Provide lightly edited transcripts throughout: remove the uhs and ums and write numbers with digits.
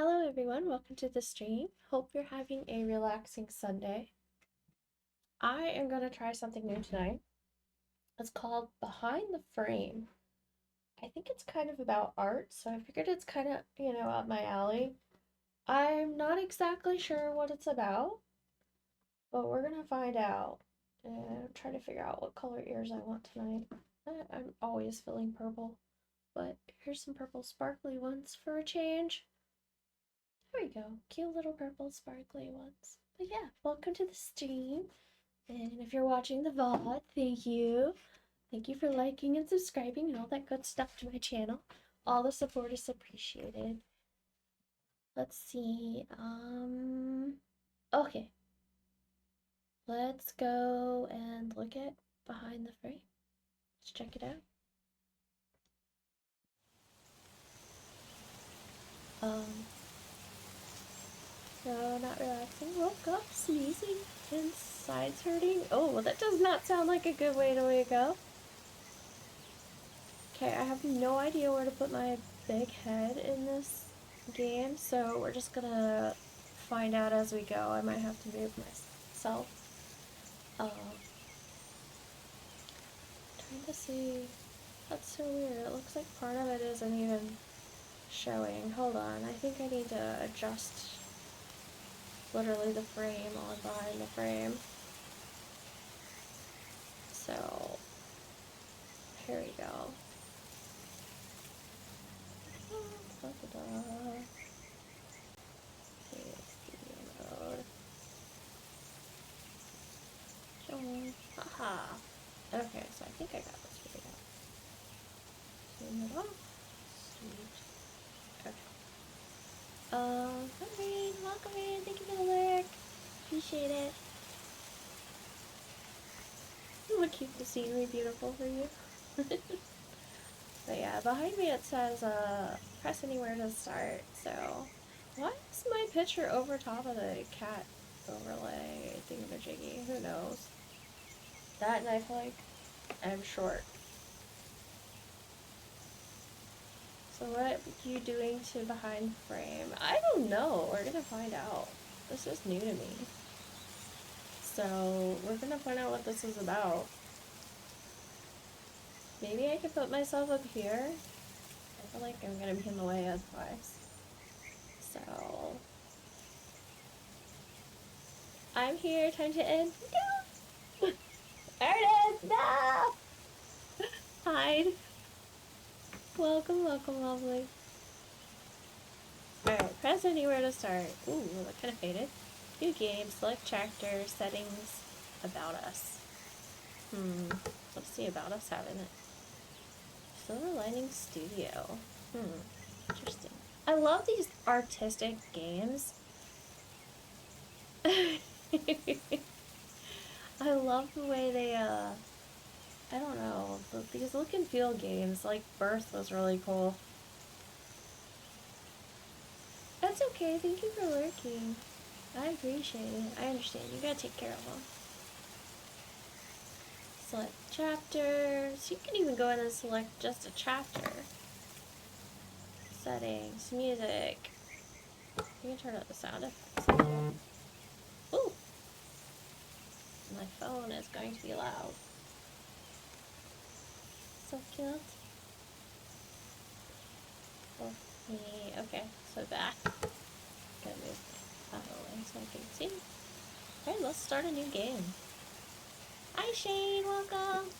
Hello everyone, welcome to the stream. Hope you're having a relaxing Sunday. I am going to try something new tonight. It's called Behind the Frame. I think it's kind of about art, so I figured it's kind of, up my alley. I'm not exactly sure what it's about, but we're going to find out. And try to figure out what color ears I want tonight. I'm always feeling purple, but here's some purple sparkly ones for a change. There we go. Cute little purple sparkly ones. But yeah, welcome to the stream. And if you're watching the VOD, thank you. Thank you for liking and subscribing and all that good stuff to my channel. All the support is appreciated. Let's see. Okay. Let's go and look at Behind the Frame. Let's check it out. No, not relaxing. Woke up, sneezing, and sides hurting. Oh, well, that does not sound like a good way to go. Okay, I have no idea where to put my big head in this game, so we're just gonna find out as we go. I might have to move myself. Trying to see. That's so weird. It looks like part of it isn't even showing. Hold on, I think I need to adjust literally the frame on behind the frame. So, here we go. Mode. Haha. Okay, so I think I got this figured out. Turn it off. Sweet. Okay. Welcome in. Thank you for the lyric. Appreciate it. I'm gonna keep the scenery beautiful for you. But yeah, behind me it says, press anywhere to start, so... Why is my picture over top of the cat overlay thingamajiggy? Who knows? That and I feel like I'm short. So what are you doing to behind frame? I don't know. We're gonna find out. This is new to me. So we're gonna find out what this is about. Maybe I could put myself up here. I feel like I'm gonna be in the way otherwise. So I'm here. Time to end. No! Artist, no! Hide. Welcome, welcome, lovely. Alright, press anywhere to start. Ooh, that kind of faded. New game, select chapter, settings, about us. What's the about us have in it? Silver Lining Studio. Interesting. I love these artistic games. I love the way they, I don't know, these look and feel games, like Birth was really cool. That's okay, thank you for lurking. I appreciate it. I understand, you gotta take care of them. Select chapters. You can even go in and select just a chapter. Settings, music. You can turn up the sound effects. Ooh! My phone is going to be loud. So cute. Okay, so back. Gotta move that away so I can see. Alright, let's start a new game. Hi Shane, welcome!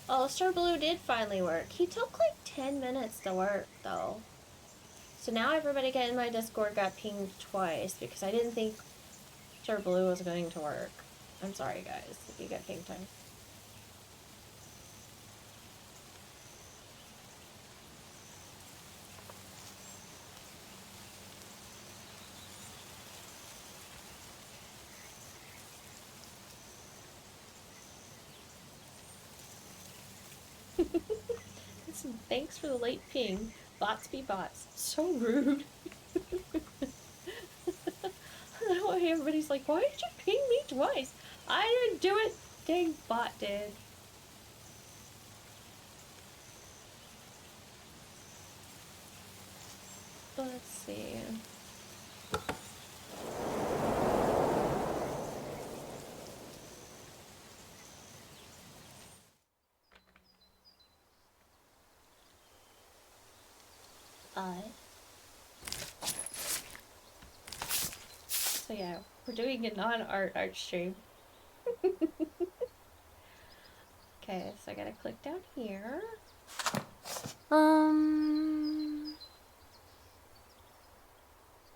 Oh, Star Blue did finally work. He took like 10 minutes to work though. So now everybody in my Discord got pinged twice because I didn't think Star Blue was going to work. I'm sorry guys if you got pinged twice. Listen, thanks for the late ping. Bots be bots. So rude. I don't know why everybody's like, why did you ping me twice? I didn't do it. Dang bot did. Let's see. So yeah, we're doing a non-art stream. Okay, so I gotta click down here.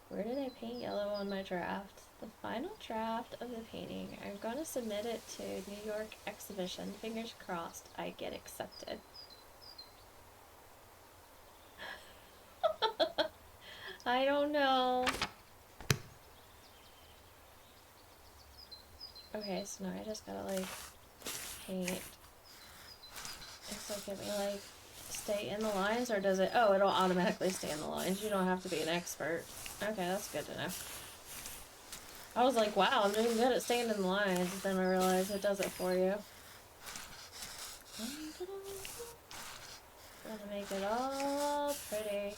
Where did I paint yellow on my draft? The final draft of the painting. I'm gonna submit it to New York exhibition. Fingers crossed I get accepted. I don't know. Okay, so now I just gotta like paint. It's like it me like stay in the lines, or does it? Oh, it'll automatically stay in the lines. You don't have to be an expert. Okay, that's good to know. I was like, wow, I'm doing good at staying in the lines, but then I realized it does it for you. Gonna make it all pretty.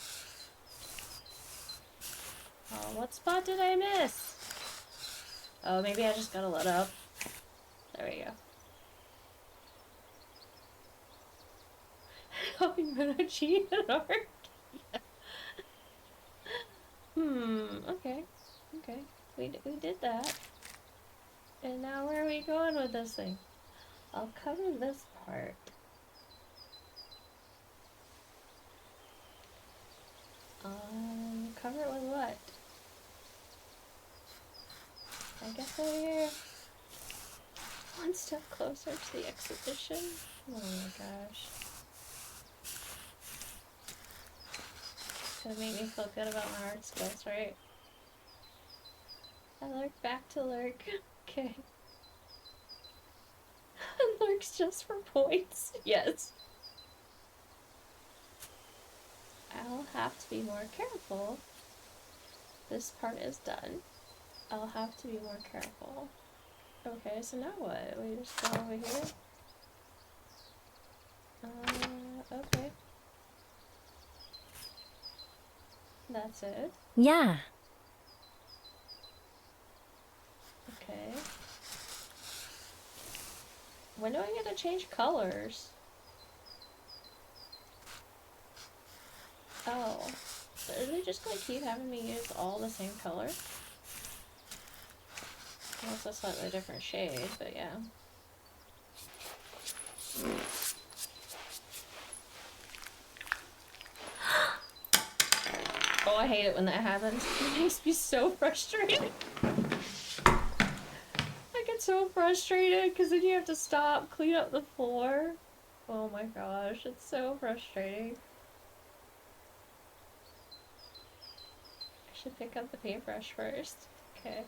Oh, what spot did I miss? Oh, maybe I just gotta let up. There we go. Helping Monochi and art. Yeah. Okay. Okay. We did that. And now where are we going with this thing? I'll cover this part. Cover it with what? I guess over here. One step closer to the exhibition. Oh my gosh. It's gonna make me feel good about my art skills, right? I lurk back to lurk. Okay. Lurks just for points. Yes. I'll have to be more careful. This part is done. I'll have to be more careful. Okay, so now what? We just go over here? Okay. That's it? Yeah. Okay. When do I get to change colors? Oh. So are they just gonna keep having me use all the same color? Well, it's a slightly different shade, but yeah. Oh, I hate it when that happens. It makes me so frustrated. I get so frustrated because then you have to stop, clean up the floor. Oh my gosh, it's so frustrating. I should pick up the paintbrush first. Okay.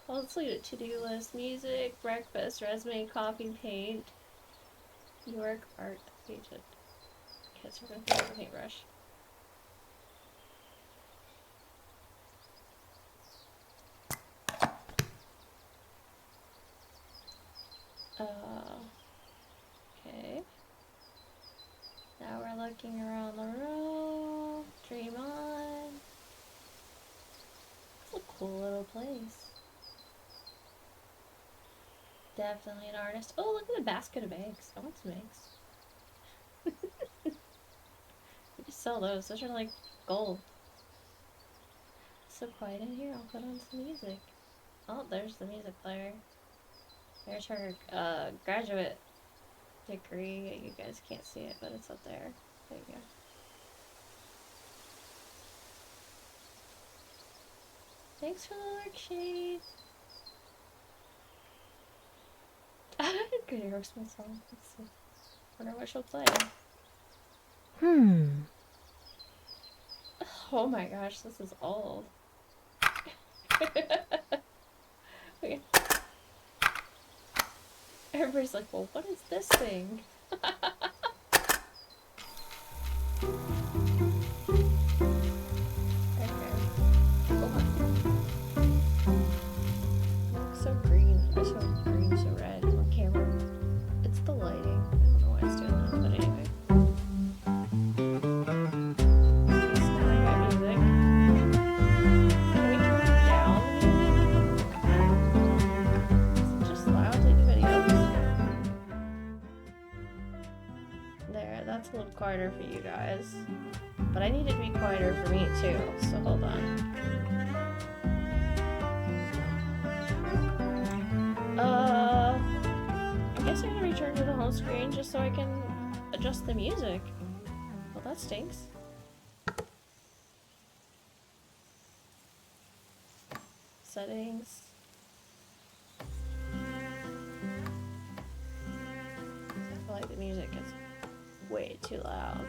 Well, let's leave it to-do list. Music, breakfast, resume, coffee, paint, York, art, agent. Okay, so we're gonna pick up the paintbrush. Okay. Now we're looking around the room. Dream on. It's a cool little place. Definitely an artist. Oh, look at the basket of eggs. I want some eggs. You just sell those. Those are like gold. It's so quiet in here. I'll put on some music. Oh, there's the music player. There's her graduate degree. You guys can't see it, but it's up there. There you go. Thanks for the worksheet. I'm gonna roast myself. Let's see. Wonder what she'll play. Oh my gosh, this is old. Okay. Everybody's like, well, what is this thing? So green. I saw green so red on camera. It's the lighting. I don't know why it's doing that, but anyway. Okay, so now I got music. quieter for you guys. But I need it to be quieter for me too, so hold on. I guess I'm gonna return to the home screen just so I can adjust the music. Well, that stinks. Settings. I feel like the music is way too loud.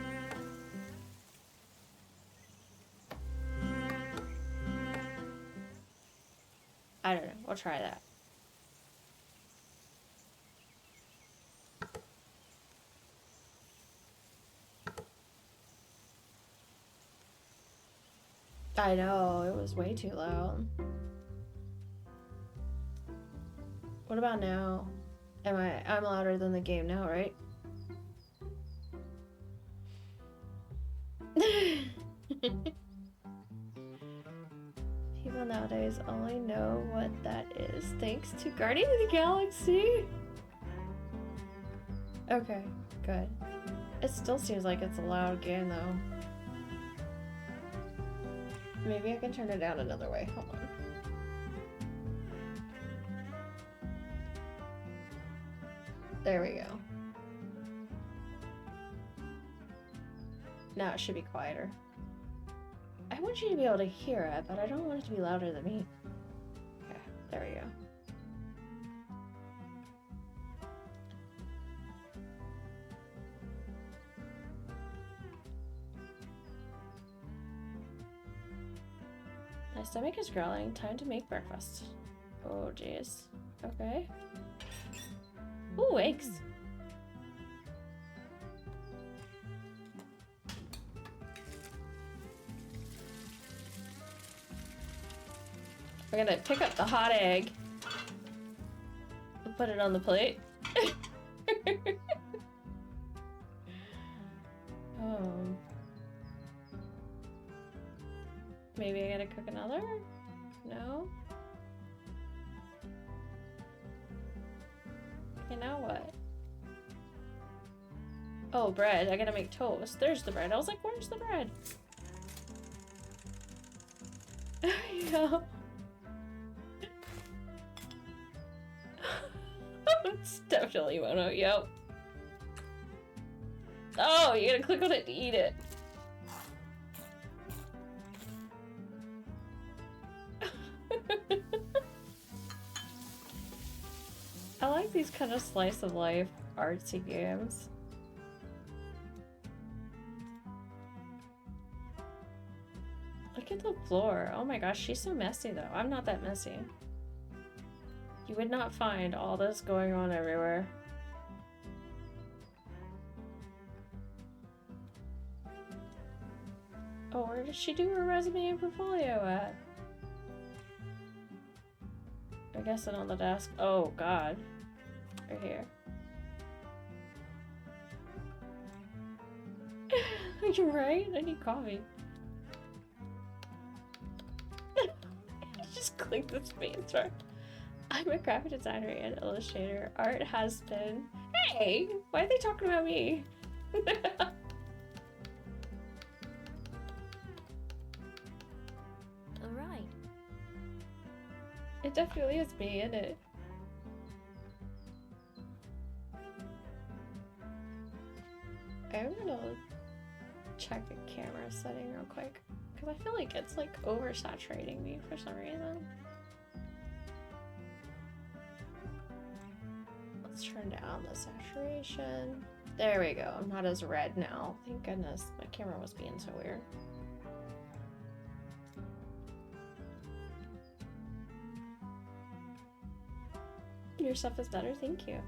I don't know. We'll try that. I know, it was way too loud. What about now? I'm louder than the game now, right? People nowadays only know what that is thanks to Guardian of the Galaxy. Okay, good. It still seems like it's a loud game though. Maybe I can turn it down another way. Hold on. There we go. Now it should be quieter. I want you to be able to hear it, but I don't want it to be louder than me. Okay, there we go. My stomach is growling. Time to make breakfast. Oh, jeez. Okay. Ooh, eggs. We're gonna pick up the hot egg and put it on the plate. Maybe I gotta cook another? No? Okay, now what? Oh, bread. I gotta make toast. There's the bread. I was like, where's the bread? There you go. It's definitely Mono, yep. Oh, you gotta click on it to eat it. I like these kind of slice of life artsy games. Look at the floor. Oh my gosh, she's so messy though. I'm not that messy. You would not find all this going on everywhere. Oh, where did she do her resume and portfolio at? I guess it on the desk. Oh god. Right here. You're right, I need coffee. Just click the space bar. I'm a graphic designer and illustrator. Art has been... Hey! Why are they talking about me? Alright. It definitely is me, isn't it? I'm gonna check the camera setting real quick. Because I feel like it's like oversaturating me for some reason. Let's turn down the saturation. There we go. I'm not as red now. Thank goodness. My camera was being so weird. Your stuff is better. Thank you.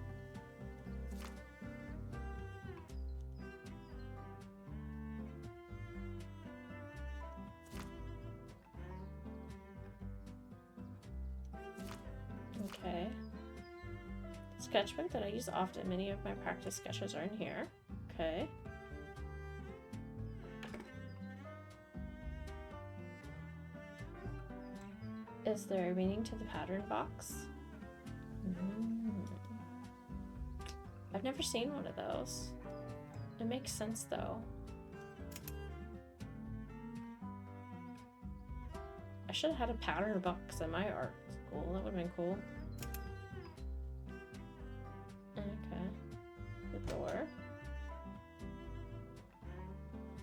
Okay. Sketchbook that I use often. Many of my practice sketches are in here. Okay. Is there a meaning to the pattern box? I've never seen one of those. It makes sense though. should have had a pattern box in my art school. That would have been cool. Okay. The door.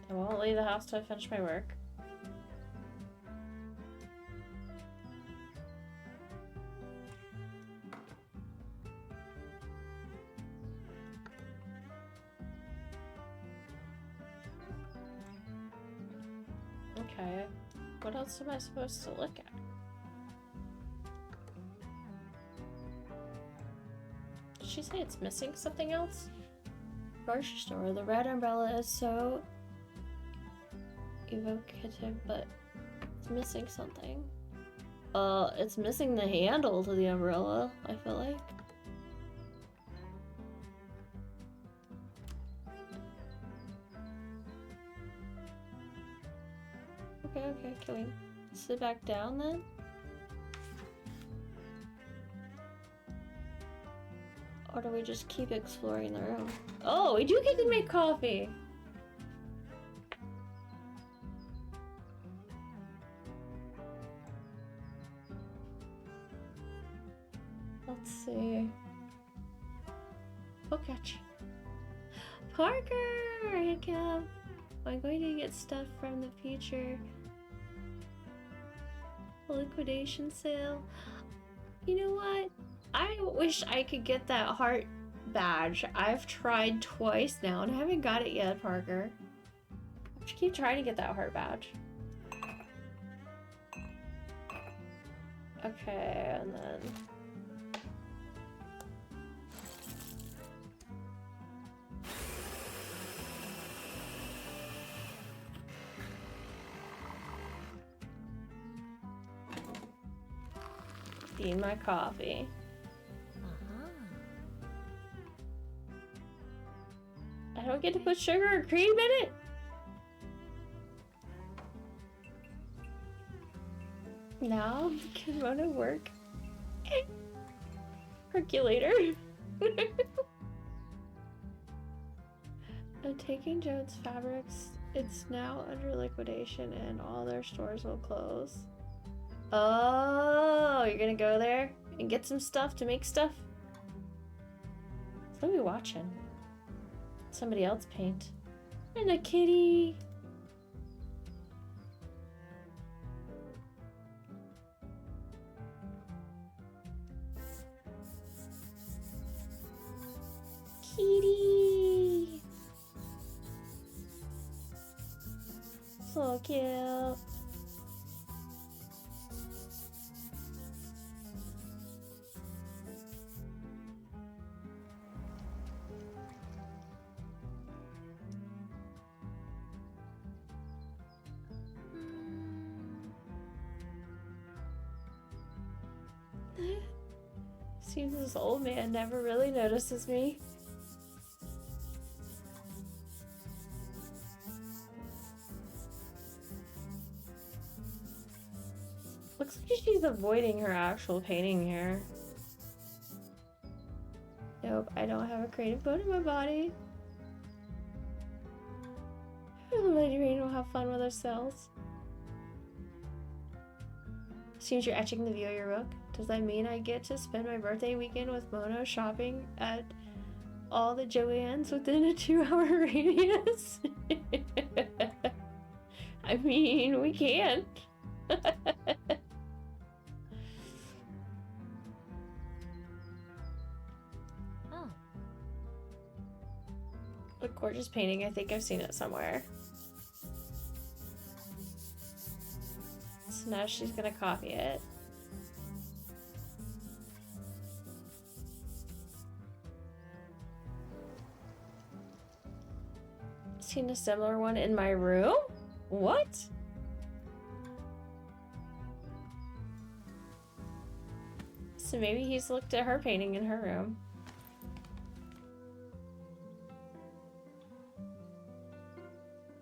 I won't leave the house till I finish my work. Okay. What else am I supposed to look at? Did she say it's missing something else? Grocery store. The red umbrella is so evocative, but it's missing something. It's missing the handle to the umbrella, I feel like. Okay, can we sit back down then? Or do we just keep exploring the room? Oh, we do get to make coffee! Let's see. Oh, catch. Parker! Hey, Cam. I'm going to get stuff from the future liquidation sale. You know what? I wish I could get that heart badge. I've tried twice now and I haven't got it yet, Parker. I should keep trying to get that heart badge. Okay, and then... Be my coffee. I don't get to put sugar or cream in it? Now can run to work. Percolator. I'm taking Jones Fabrics. It's now under liquidation and all their stores will close. Oh, you're gonna go there and get some stuff to make stuff? What are we watching? Somebody else paint. And a kitty. Kitty. So cute. Seems this old man never really notices me. Looks like she's avoiding her actual painting here. Nope, I don't have a creative bone in my body. Lady Rain will have fun with ourselves. Seems you're etching the view of your book. Does that mean I get to spend my birthday weekend with Mono shopping at all the Joann's within a 2-hour radius? I mean, we can. Oh. A gorgeous painting. I think I've seen it somewhere. So now she's gonna copy it. Seen a similar one in my room? What? So maybe he's looked at her painting in her room.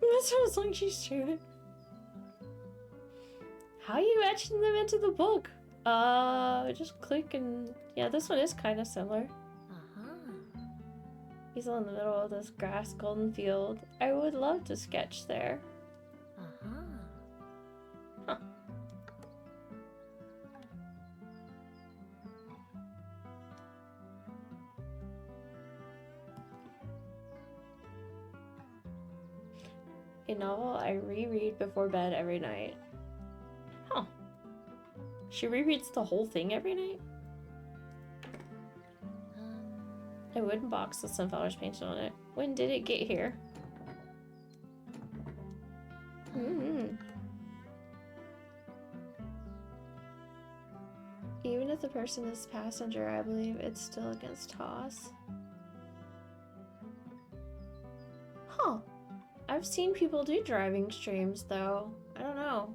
That sounds like she's chewing. How are you etching them into the book? Just click and... Yeah, this one is kind of similar. He's in the middle of this grass golden field. I would love to sketch there. Huh. a novel I reread before bed every night. Huh. She rereads the whole thing every night? A wooden box with sunflowers painted on it. When did it get here? Even if the person is passenger, I believe it's still against toss. Huh. I've seen people do driving streams, though. I don't know.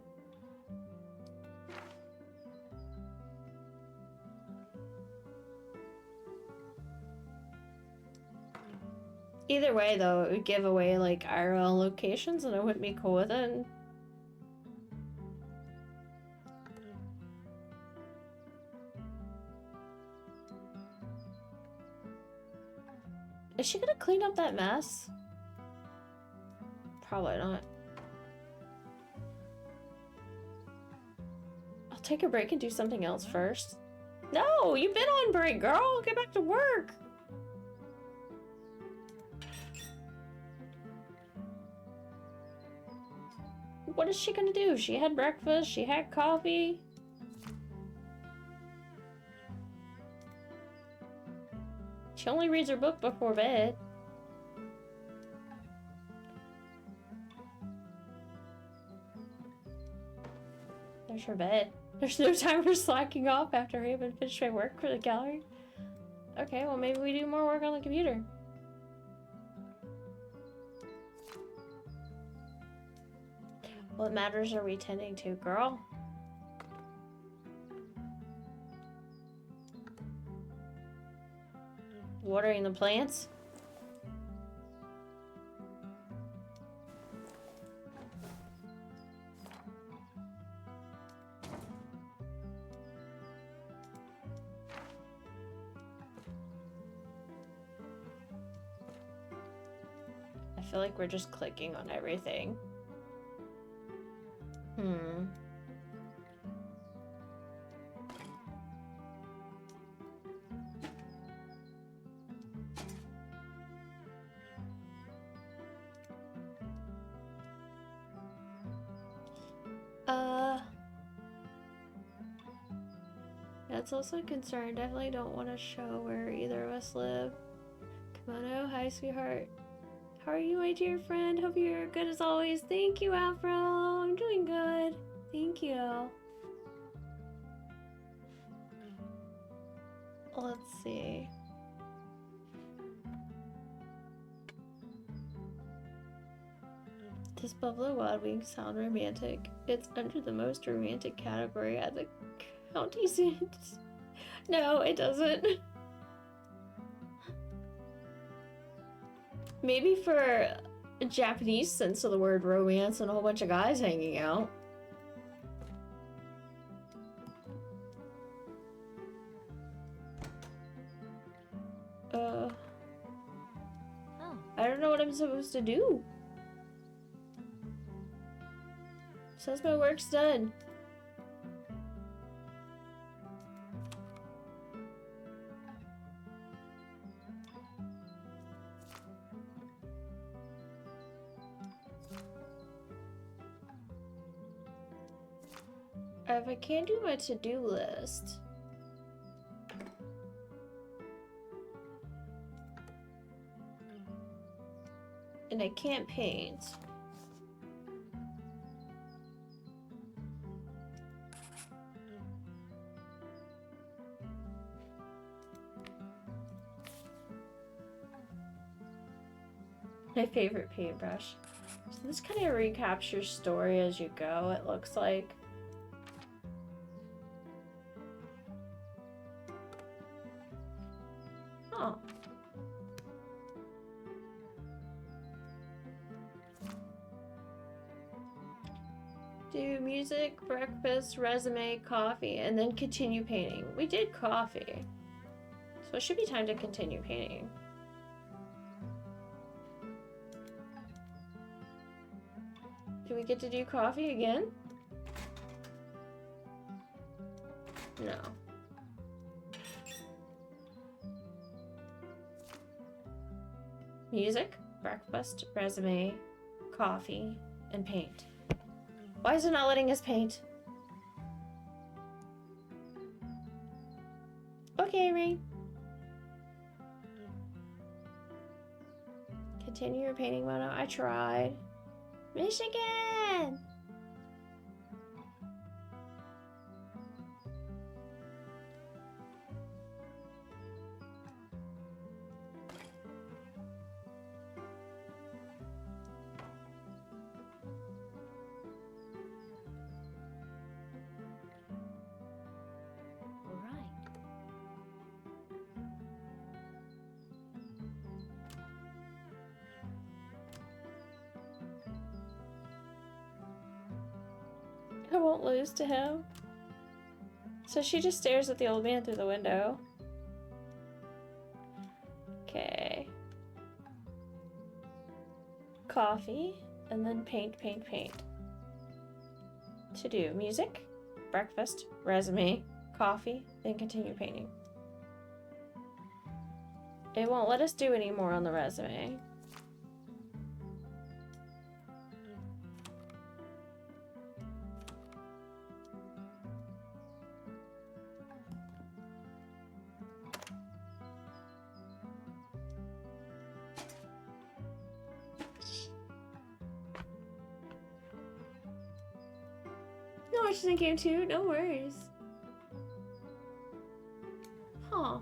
Either way, though, it would give away, like, IRL locations, and I wouldn't be cool with it. Is she gonna clean up that mess? Probably not. I'll take a break and do something else first. No, you've been on break, girl. Get back to work. What is she gonna do? She had breakfast, she had coffee. She only reads her book before bed. There's her bed. There's no time for slacking off after I even finished my work for the gallery. Okay, well maybe we do more work on the computer. What matters are we tending to, girl? Watering the plants? I feel like we're just clicking on everything. That's also a concern. Definitely don't want to show where either of us live. Kimono, hi sweetheart. How are you, my dear friend? Hope you're good as always. Thank you, Afro. I'm doing good. Thank you. Let's see. Does Buffalo Wild Wings sound romantic? It's under the most romantic category at the county seat. No, it doesn't. Maybe for a Japanese sense of the word romance and a whole bunch of guys hanging out. I don't know what I'm supposed to do. Says my work's done. If I can't do my to-do list, and I can't paint, my favorite paintbrush. So this kind of recaptures story as you go, it looks like. Oh. Do music, breakfast, resume, coffee, and then continue painting. We did coffee. So it should be time to continue painting. Do we get to do coffee again? No. Music, breakfast, resume, coffee. and paint. Why is it not letting us paint? Okay, Rain. Continue your painting, Mono. I tried. Michigan! I won't lose to him. So she just stares at the old man through the window. Okay. Coffee, and then paint, paint, paint. To do music, breakfast, resume, coffee, then continue painting. It won't let us do any more on the resume. No, I was just in game 2, no worries. Huh.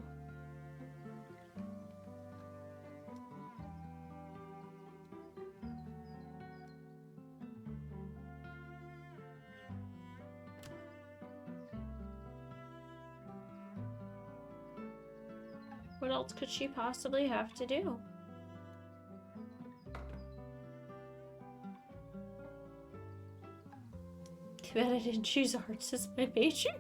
What else could she possibly have to do? Too bad I didn't choose arts as my major.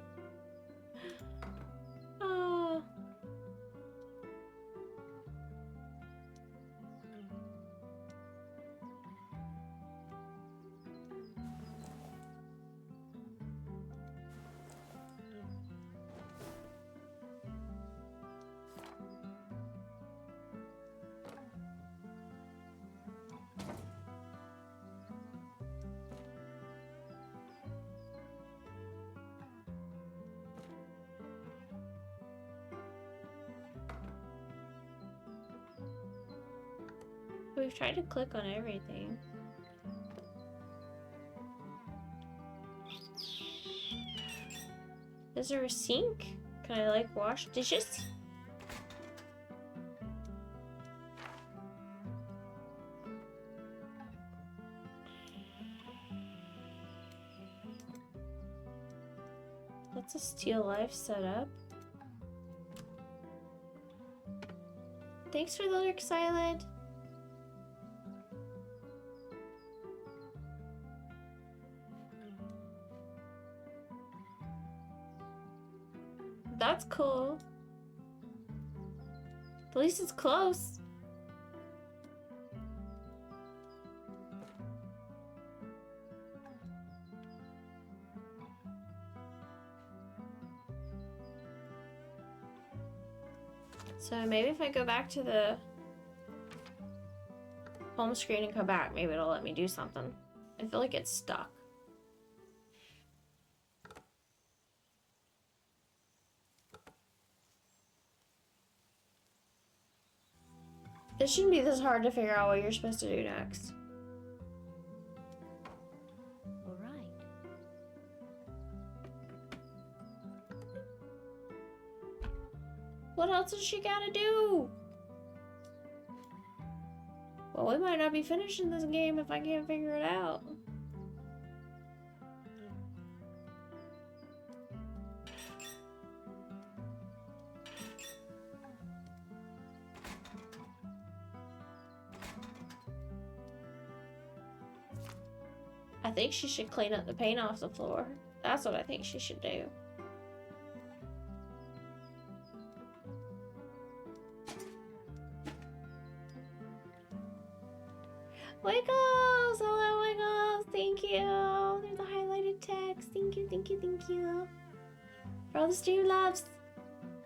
We've tried to click on everything. Is there a sink? Can I like wash dishes? That's a steel life setup. Thanks for the lurk, Silent. That's cool. At least it's close. So maybe if I go back to the home screen and come back, maybe it'll let me do something. I feel like it's stuck. It shouldn't be this hard to figure out what you're supposed to do next. All right. What else does she gotta do? Well, we might not be finishing this game if I can't figure it out. I think she should clean up the paint off the floor. That's what I think she should do. Wiggles! Hello, Wiggles! Thank you! There's the highlighted text. Thank you, thank you, thank you. For all the stream loves.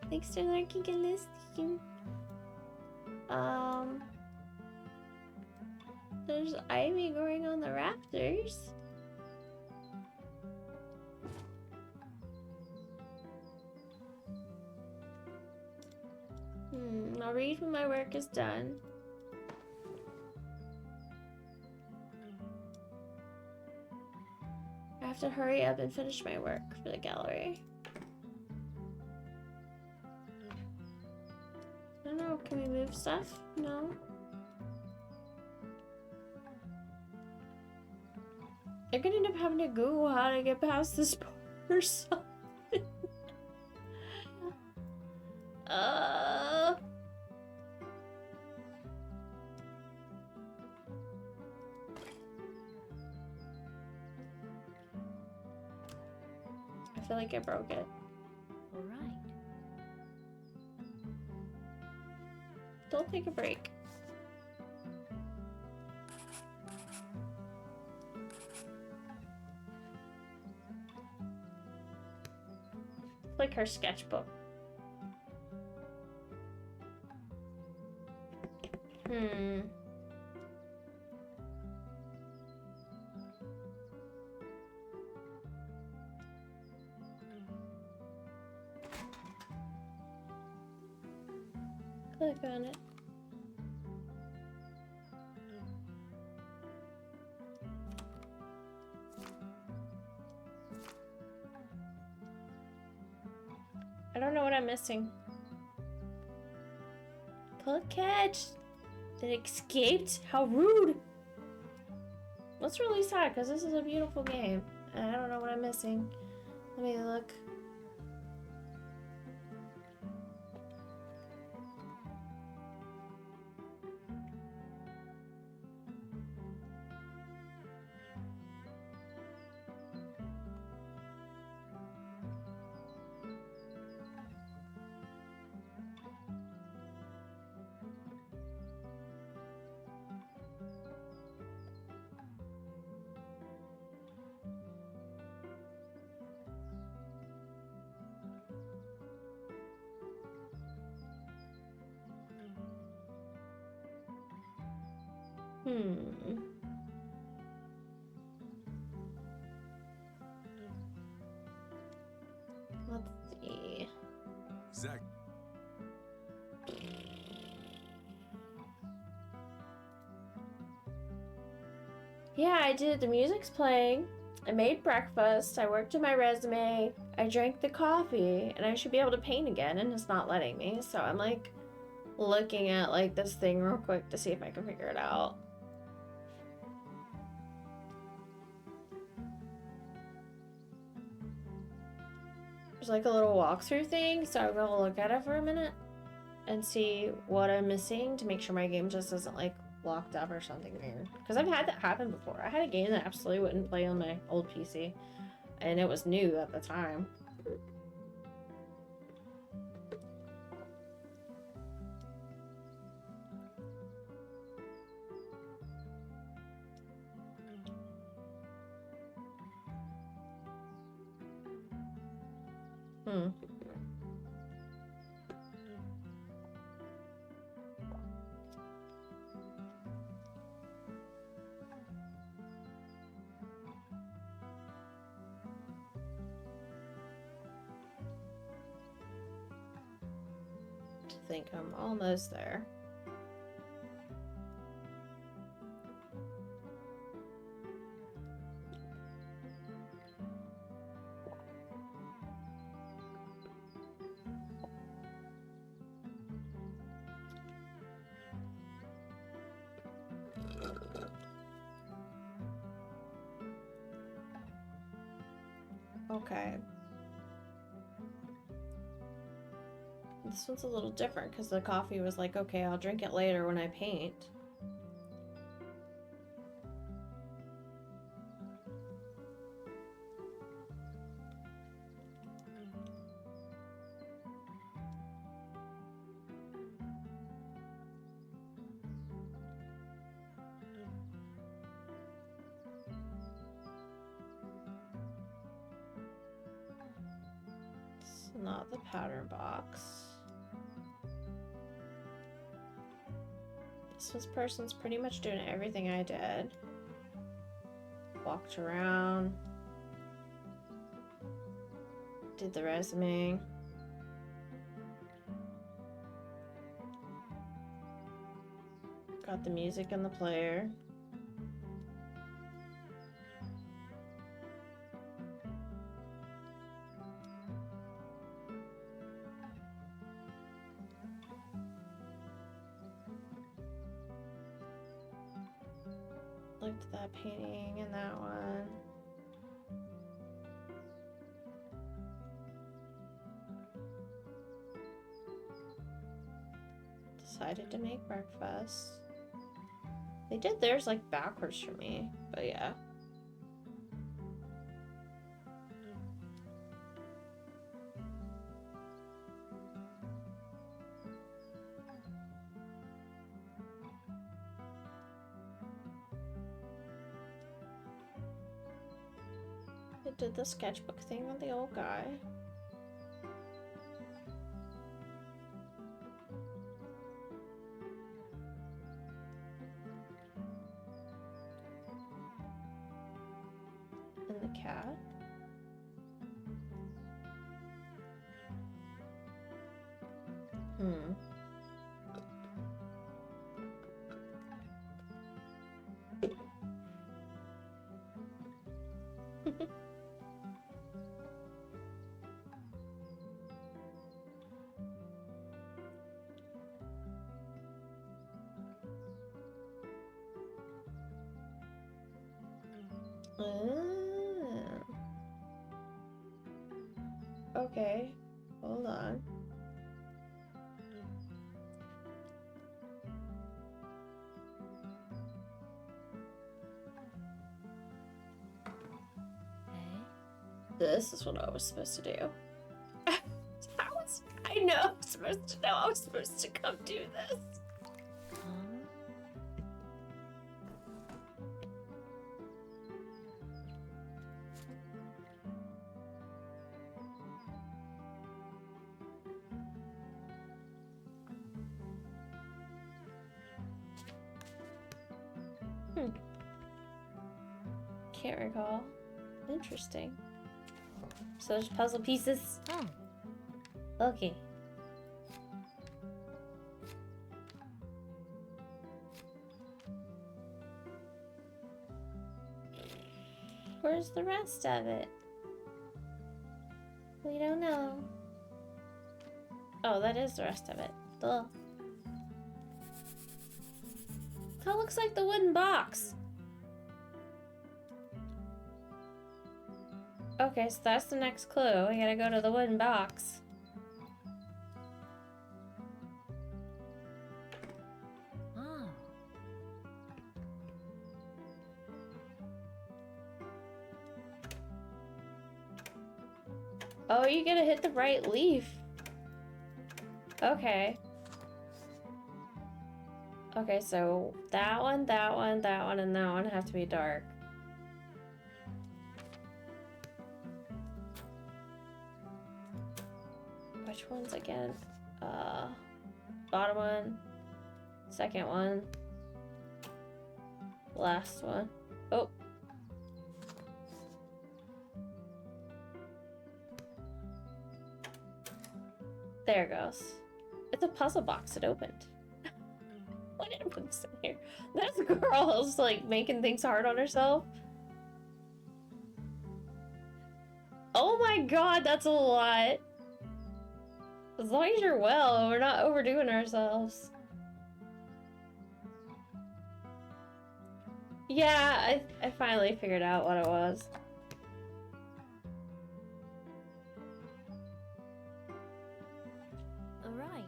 Thanks for lurking and listening. There's ivy growing on the rafters. I'll read when my work is done. I have to hurry up and finish my work for the gallery. I don't know, can we move stuff? No. I'm gonna end up having to Google how to get past this part or something. I feel like I broke it. All right. Don't take a break. Like her sketchbook. Click on it. I don't know what I'm missing. KimonoKat! It escaped? How rude! Let's release that because this is a beautiful game. And I don't know what I'm missing. Let me look. Let's see. Zach. Yeah, I did. The music's playing. I made breakfast. I worked on my resume. I drank the coffee, and I should be able to paint again, and it's not letting me. So I'm like looking at like this thing real quick to see if I can figure it out. There's like a little walkthrough thing, so I'm gonna look at it for a minute and see what I'm missing to make sure my game just isn't like locked up or something weird. Because I've had that happen before. I had a game that absolutely wouldn't play on my old PC, and it was new at the time. I think I'm almost there. Okay. This one's a little different because the coffee was like, okay, I'll drink it later when I paint. It's not the pattern box. This person's pretty much doing everything I did. Walked around. Did the resume. Got the music in the player. Looked at that painting and that one. Decided to make breakfast. They did theirs like backwards for me, but yeah. They did the sketchbook thing with the old guy. And the cat. Okay, hold on. This is what I was supposed to do. I know I was supposed to know I was supposed to come do this. Can't recall. Interesting. So there's puzzle pieces. Oh. Okay. Where's the rest of it? We don't know. Oh, that is the rest of it. Duh. That looks like the wooden box. Okay, so that's the next clue. We gotta go to the wooden box. Oh. Oh, you gotta hit the right leaf. Okay. Okay, so that one, that one, that one, and that one have to be dark. Which ones again? Bottom one, second one, last one. Oh. There it goes. It's a puzzle box. It opened. What did I put this in here? That girl is like making things hard on herself. Oh my god, that's a lot. As long as you're well, we're not overdoing ourselves. Yeah, I finally figured out what it was. Alright.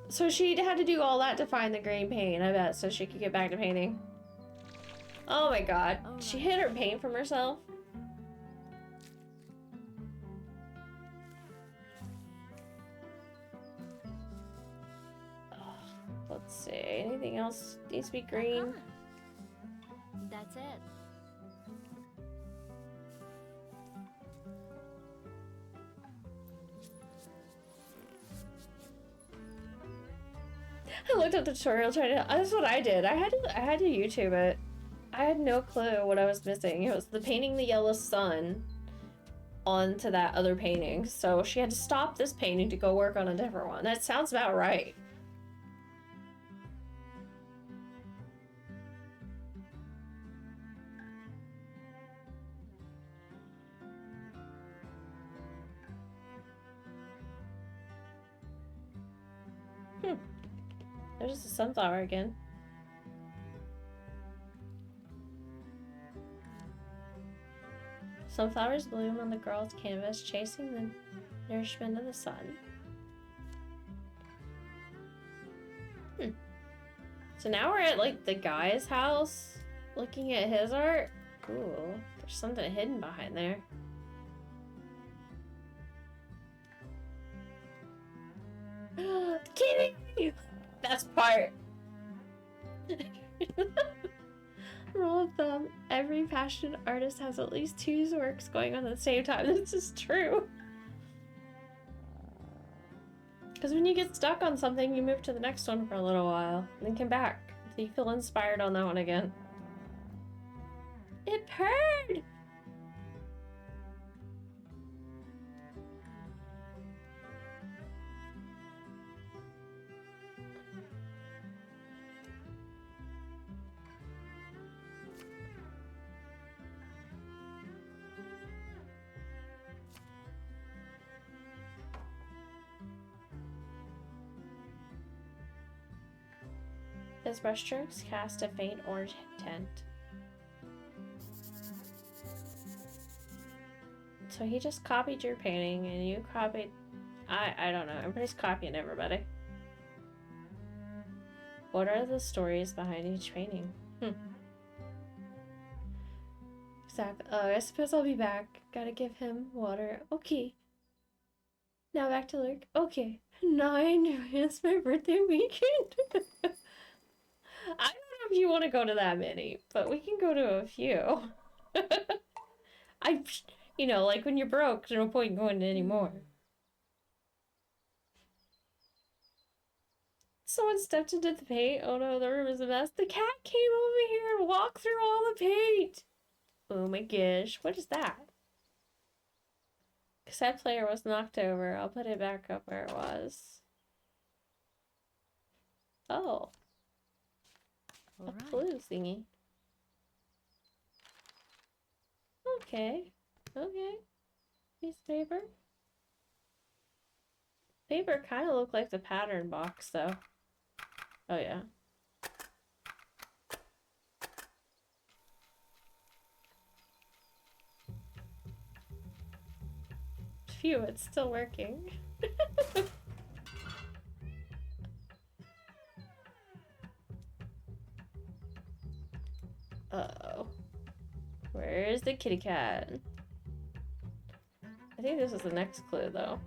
So she had to do all that to find the green paint, I bet, so she could get back to painting. Oh my god. She hid her paint from herself. Let's see. Anything else needs to be green? That's it. I looked up the tutorial trying to. That's what I did. I had to YouTube it. I had no clue what I was missing. It was the painting the yellow sun onto that other painting. So she had to stop this painting to go work on a different one. That sounds about right. There's the sunflower again. Sunflowers bloom on the girl's canvas, chasing the nourishment of the sun. So now we're at, like, the guy's house, looking at his art. Ooh, there's something hidden behind there. Kitty! Best part. Rule of thumb, every passionate artist has at least 2 works going on at the same time. This is true. Because when you get stuck on something, you move to the next one for a little while, and then come back. So you feel inspired on that one again. It purred! His brushstrokes cast a faint orange tint. So he just copied your painting, and you copied... I don't know. Everybody's copying everybody. What are the stories behind each painting? Exactly. Oh, I suppose I'll be back. Gotta give him water. Okay. Now back to Lurk. Okay. 9. It's my birthday weekend. I don't know if you want to go to that many, but we can go to a few. You know, like when you're broke, there's no point in going to any more. Someone stepped into the paint. Oh no, the room is a mess. The cat came over here and walked through all the paint. Oh my gosh, what is that? Cassette player was knocked over. I'll put it back up where it was. Oh. A clue thingy. Okay. Okay. Piece of paper. Paper kind of looked like the pattern box, though. Oh, yeah. Phew, it's still working. Uh-oh. Where's the kitty cat? I think this is the next clue, though.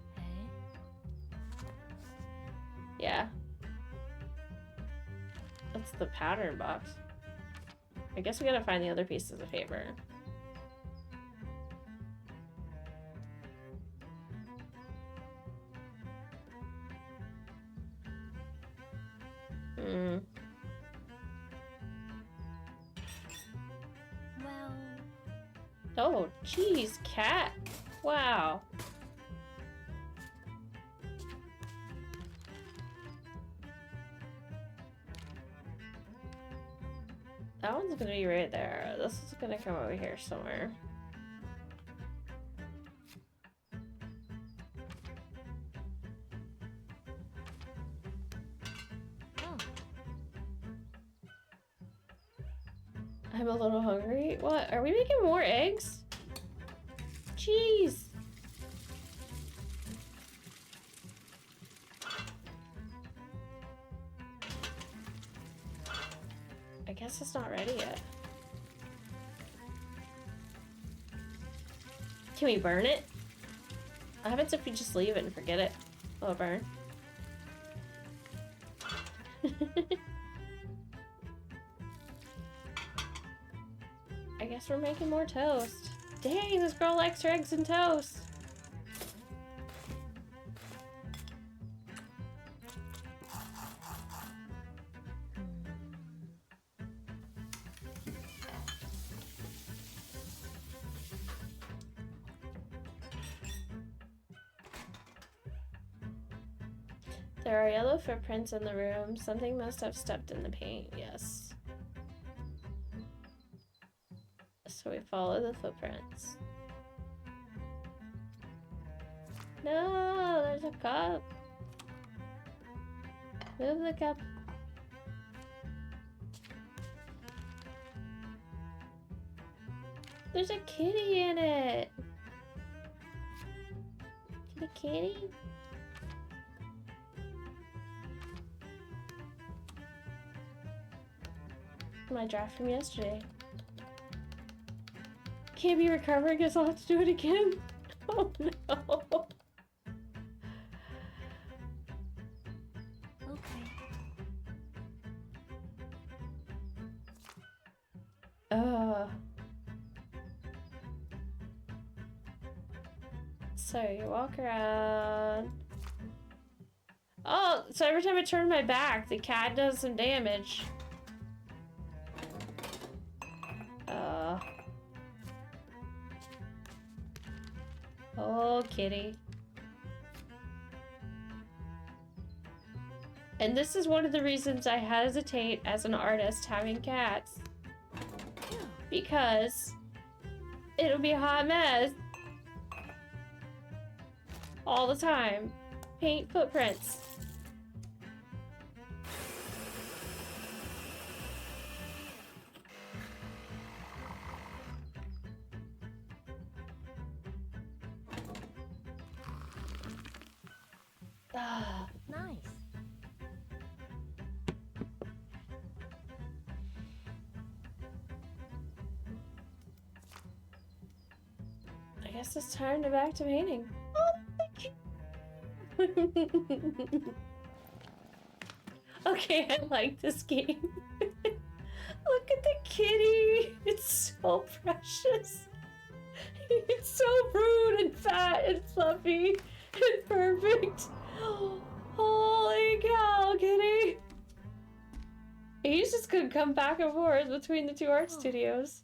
Yeah. That's the pattern box. I guess we gotta find the other pieces of paper. Well... Oh, geez, cat. Wow. That one's gonna be right there. This is gonna come over here somewhere. Oh. I'm a little hungry. What? Are we making more eggs? Jeez. I guess it's not ready yet. Can we burn it? What happens if we just leave it and forget it? Will it burn? I guess we're making more toast. Dang, this girl likes her eggs and toast. There are yellow footprints in the room. Something must have stepped in the paint, yes. So we follow the footprints. No, there's a cup. Move the cup. There's a kitty in it. Kitty kitty. My draft from yesterday. Can't be recovered, guess I'll have to do it again. Oh no. Okay. So you walk around. Oh, so every time I turn my back, the cat does some damage. Oh, kitty. And this is one of the reasons I hesitate as an artist having cats. Because it'll be a hot mess. All the time. Paint footprints. Ah. Nice. I guess it's time to back to painting. Okay, I like this game. Look at the kitty. It's so precious. It's so rude and fat and fluffy and perfect. Holy cow, kitty. He's just gonna come back and forth between the two art studios.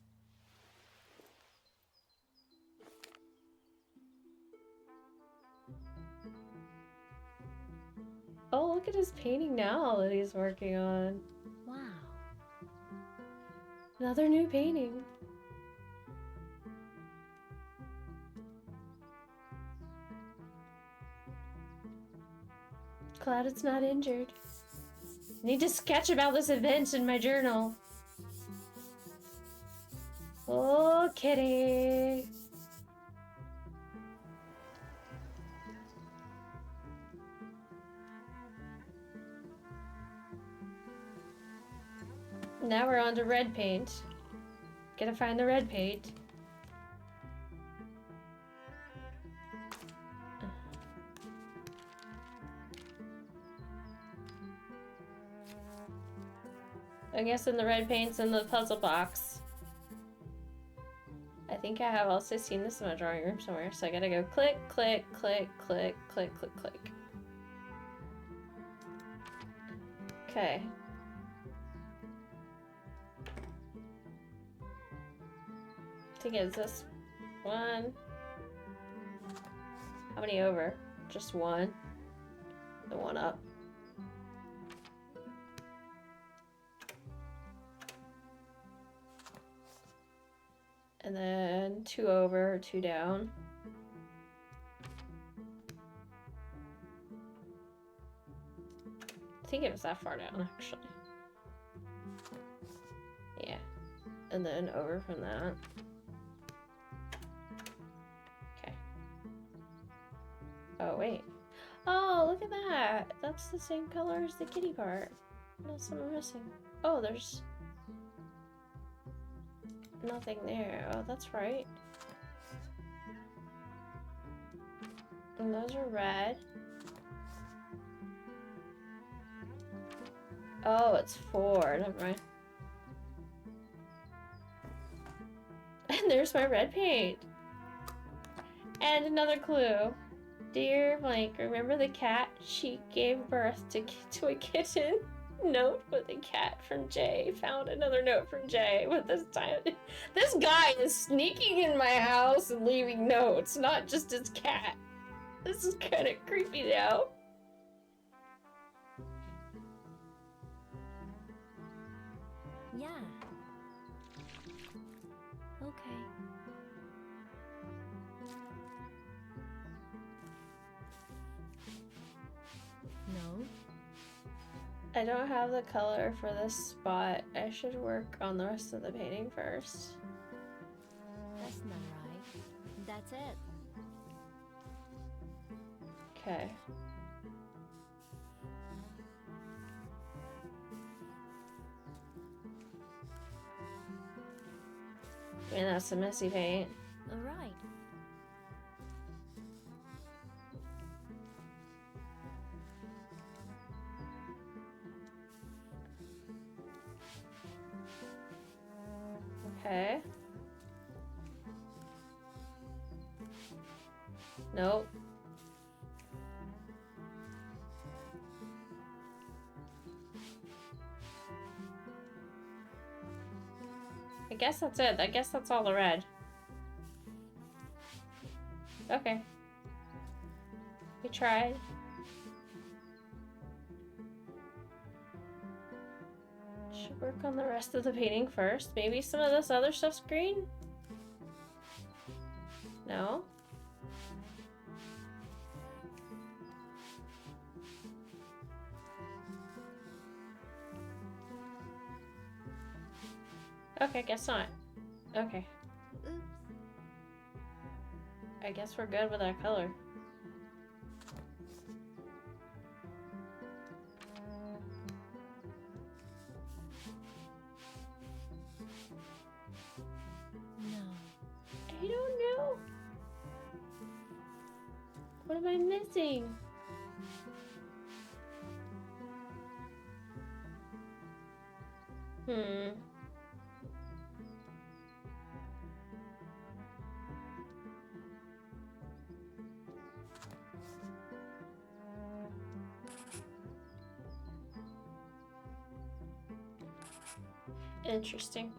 Oh, look at his painting now that he's working on. Wow. Another new painting. Glad it's not injured. Need to sketch about this event in my journal. Oh, kitty. Now we're on to red paint. Gotta find the red paint. I'm guessing the red paint's in the puzzle box. I think I have also seen this in my drawing room somewhere, so I gotta go click, click, click, click, click, click, click. Okay. I think it's this one. How many over? Just one. The one up. And then 2 over, 2 down. I think it was that far down, actually. Yeah. And then over from that. Okay. Oh, wait. Oh, look at that! That's the same color as the kitty part. What else am I missing? Oh, there's nothing there. Oh, that's right. And those are red. Oh, it's 4. Never mind. And there's my red paint. And another clue. Dear Blank, remember the cat? She gave birth to a kitten. Note with a cat from Jay. Found another note from Jay, but this time this guy is sneaking in my house and leaving notes, not just his cat. This is kind of creepy now. Yeah. Okay. No? I don't have the color for this spot. I should work on the rest of the painting first. That's not right. That's it. Okay. I mean, that's some messy paint. Alright. Okay. Nope. I guess that's it. I guess that's all the red. Okay. We tried. Should work on the rest of the painting first. Maybe some of this other stuff's green? No? Okay, guess not. Okay. Oops. I guess we're good with that color. No. I don't know. What am I missing? Hmm. Interesting.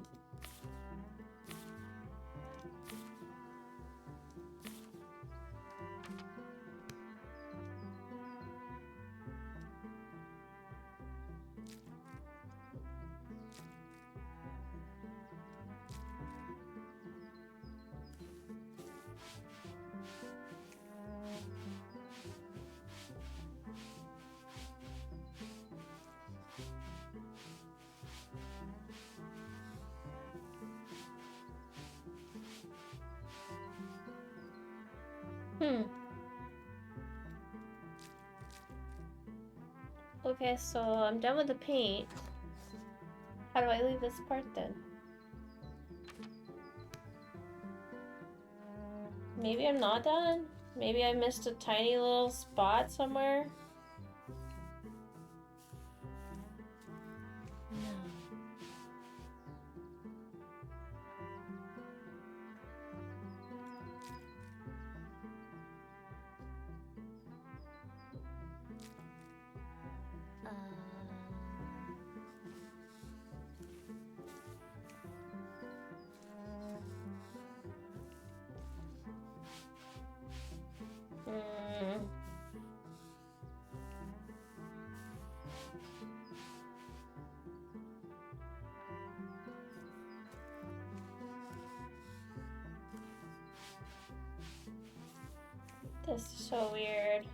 Hmm. Okay, so I'm done with the paint. How do I leave this part then? Maybe I'm not done? Maybe I missed a tiny little spot somewhere? No. Hmm. This is so weird.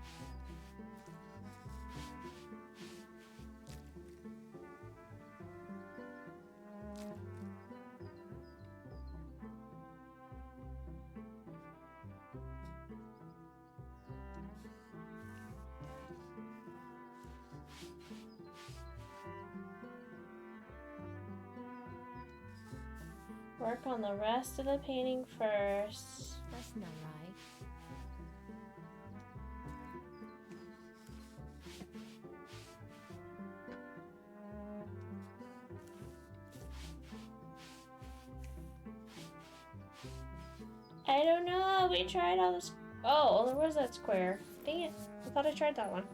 Work on the rest of the painting first. That's not right. I don't know. We tried all this. Oh, there was that square. Dang it. I thought I tried that one.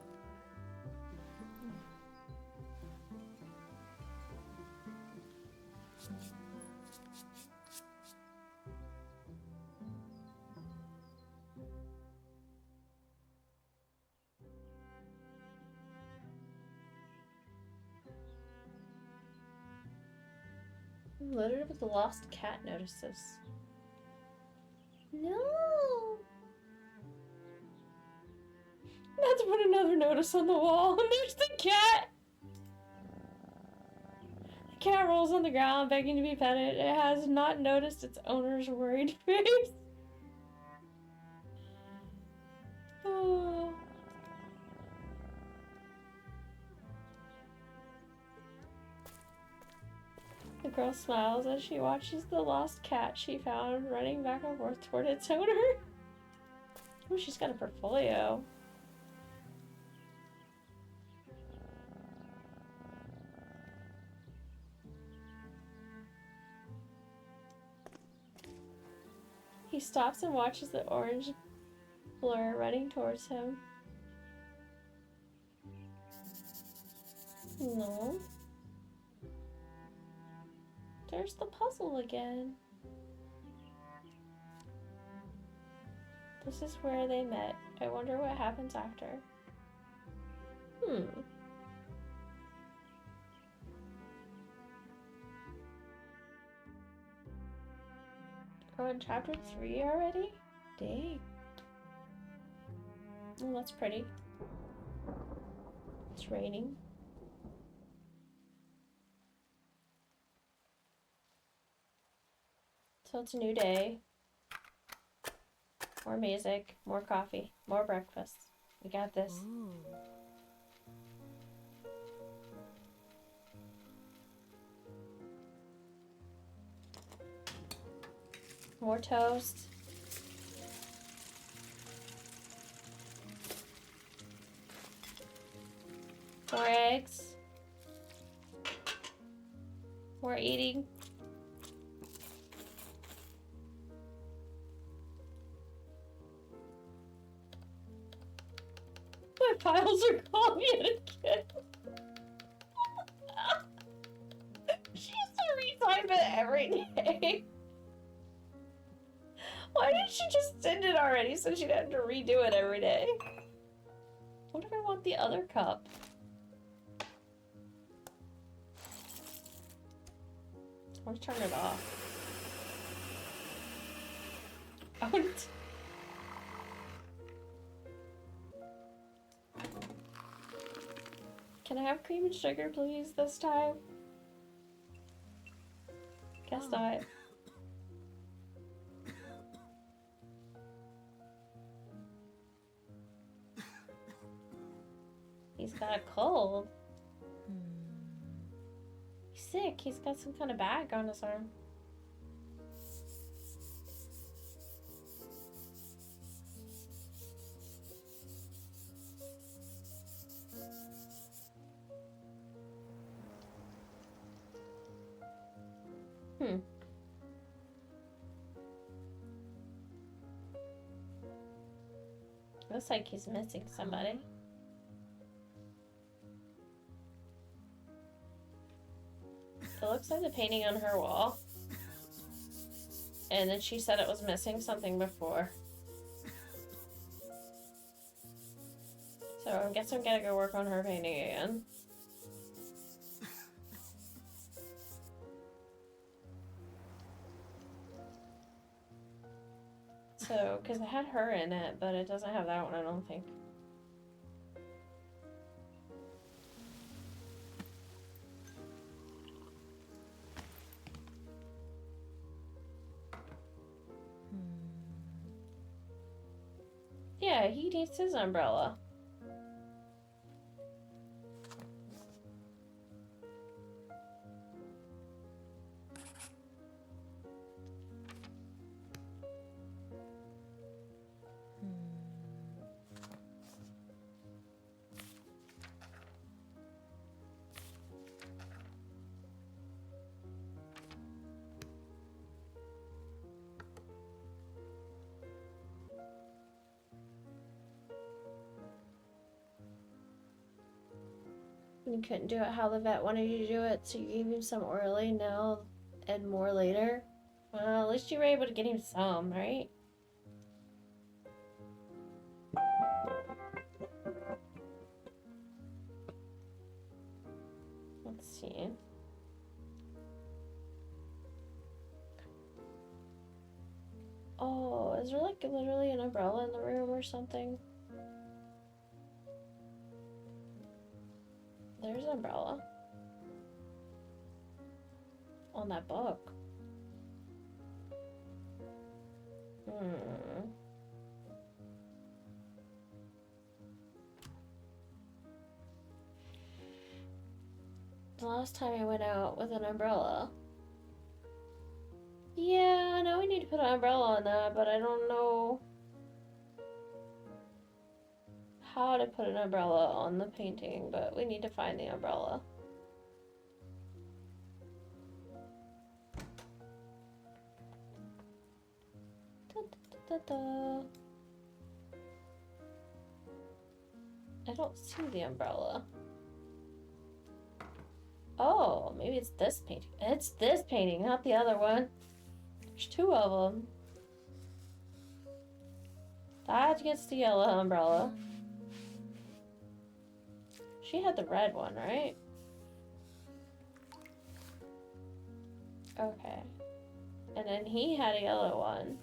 Loaded with the lost cat notices. No! Not to put another notice on the wall. And there's the cat! The cat rolls on the ground, begging to be petted. It has not noticed its owner's worried face. Oh. The girl smiles as she watches the lost cat she found running back and forth toward its owner. Oh, she's got a portfolio. He stops and watches the orange blur running towards him. No. There's the puzzle again. This is where they met. I wonder what happens after. We're on chapter 3 already? Dang. Oh, that's pretty. It's raining. So it's a new day. More music, more coffee, more breakfast. We got this. Ooh. More toast. More eggs. More eating. My files are gone yet again. She used to retype it every day. Why didn't she just send it already so she'd have to redo it every day? What if I want the other cup? Let's turn it off. Oh, can I have cream and sugar, please, this time? Guess not. He's got a cold. He's sick. He's got some kind of bag on his arm. Looks like he's missing somebody. It looks like the painting on her wall. And then she said it was missing something before. So I guess I'm gonna go work on her painting again. So, because it had her in it, but it doesn't have that one, I don't think. Yeah, he needs his umbrella. You couldn't do it how the vet wanted you to do it, so you gave him some early now and more later. Well, at least you were able to get him some, right? Let's see. Is there like literally an umbrella in the room or something? There's an umbrella. On that book. The last time I went out with an umbrella. Yeah, I know we need to put an umbrella on that, but I don't know how to put an umbrella on the painting, but we need to find the umbrella. Da, da, da, da. I don't see the umbrella. Oh, maybe it's this painting. It's this painting, not the other one. There's two of them. That gets the yellow umbrella. She had the red one, right? Okay. And then he had a yellow one.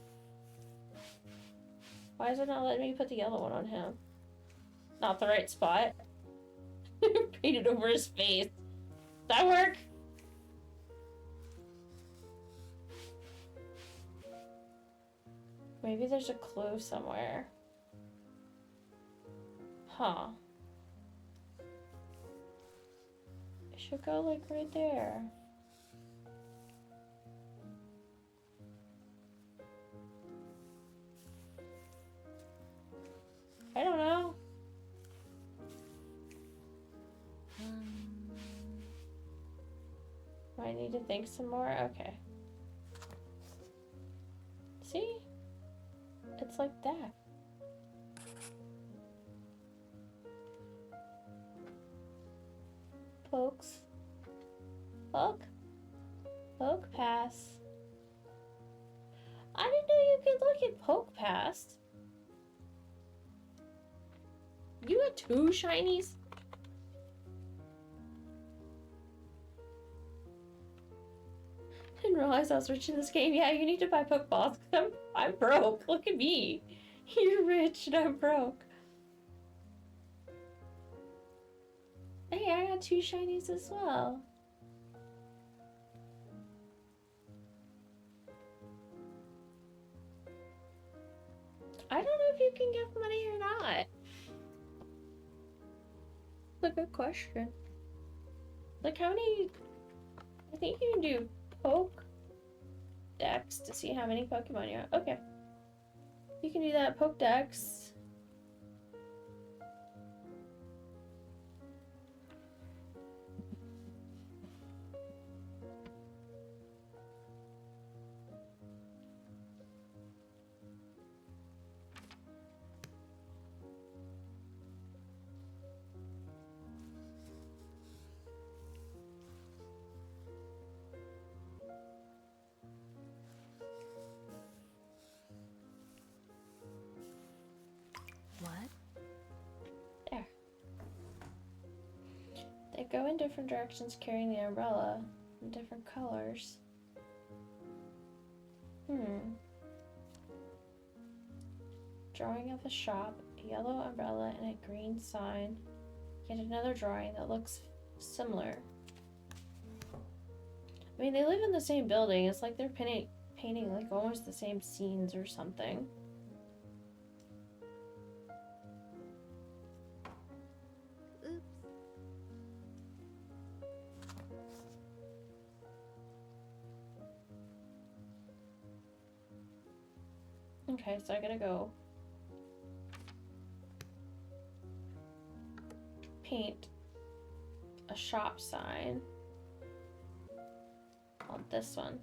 Why is it not letting me put the yellow one on him? Not the right spot. Painted over his face. Does that work? Maybe there's a clue somewhere. Huh. It should go like right there. I don't know. Do I need to think some more? Okay. See? It's like that. Pokes. Poke. Poke pass. I didn't know you could look at poke past. You got two shinies? Didn't realize I was rich in this game. Yeah, you need to buy Pokeballs because I'm broke. Look at me. You're rich and I'm broke. Hey, I got two shinies as well. I don't know if you can give money or not. That's a good question. Like how many... I think you can do Poke Dex to see how many Pokemon you have. Okay. You can do that. Poke Dex. What? There. They go in different directions carrying the umbrella in different colors. Drawing of a shop, a yellow umbrella, and a green sign. Yet another drawing that looks similar. I mean, they live in the same building. It's like they're painting like almost the same scenes or something. Oops. Okay, so I gotta go paint a shop sign on this one.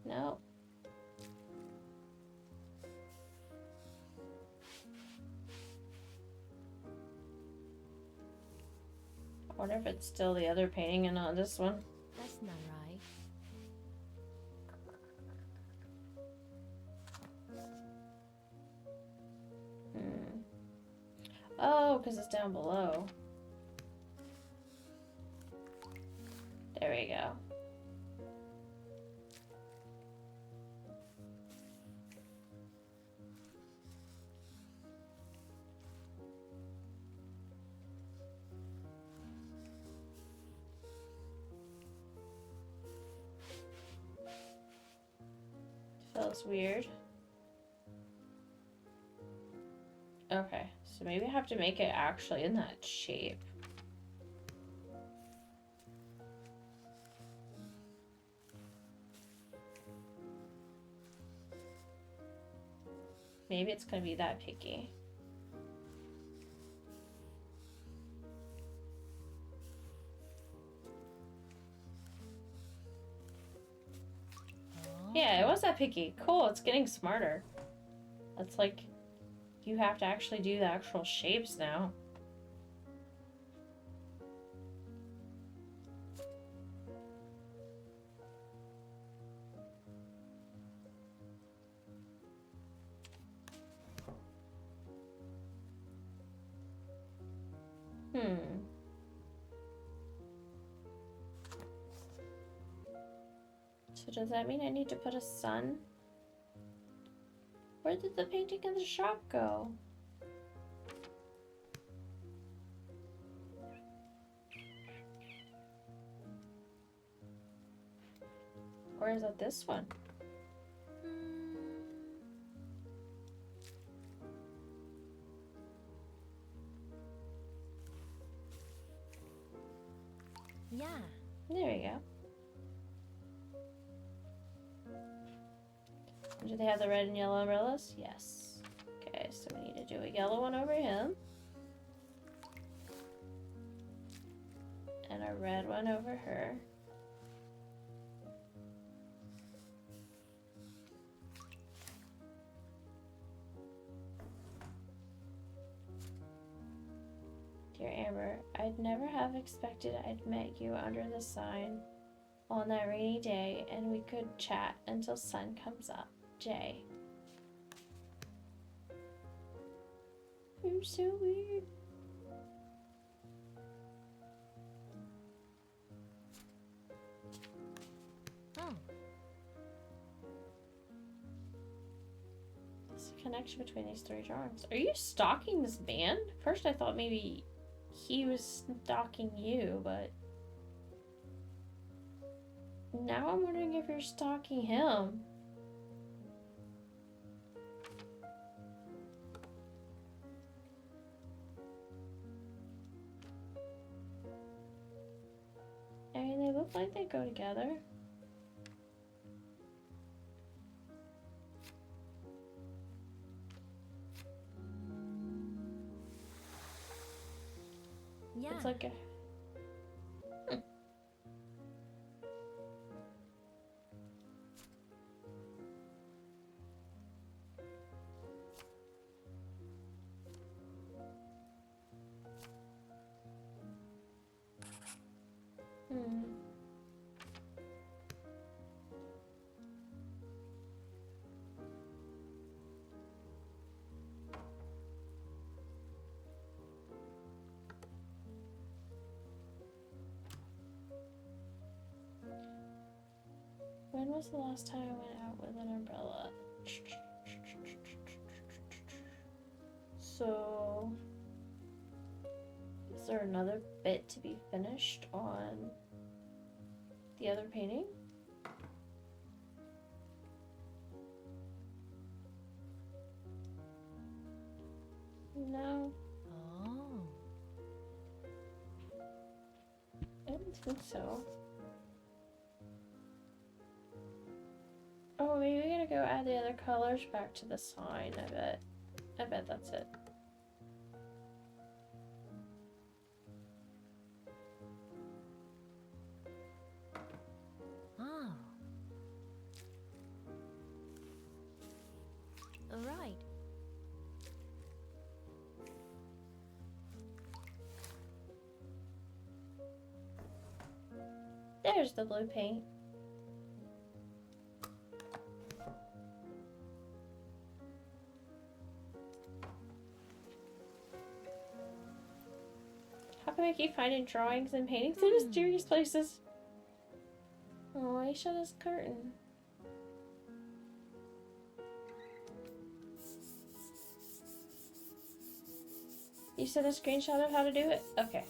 No. I wonder if it's still the other painting and not this one. That's not right. Oh, because it's down below. There we go. Feels weird. Okay, so maybe I have to make it actually in that shape. Maybe it's gonna be that picky. Yeah, it was that picky. Cool, it's getting smarter. That's like, you have to actually do the actual shapes now. So does that mean I need to put a sun? Where did the painting in the shop go? Or is it this one? Yeah. There we go. Do they have the red and yellow umbrellas? Yes. Okay, so we need to do a yellow one over him. And a red one over her. Dear Amber, I'd never have expected I'd met you under the sign on that rainy day and we could chat until sun comes up. Jay. I'm so weird. Oh. What's the connection between these three drawings? Are you stalking this man? First I thought maybe he was stalking you, but now I'm wondering if you're stalking him. I mean, they look like they go together. Yeah. It's like a... When was the last time I went out with an umbrella? So, is there another bit to be finished on the other painting? No, Oh. I don't think so. Oh, maybe we gotta go add the other colors back to the sign, I bet. I bet that's it. Oh. All right. There's the blue paint. come I keep finding drawings and paintings in mysterious places. Oh, he shut his curtain. You sent a screenshot of how to do it? Okay.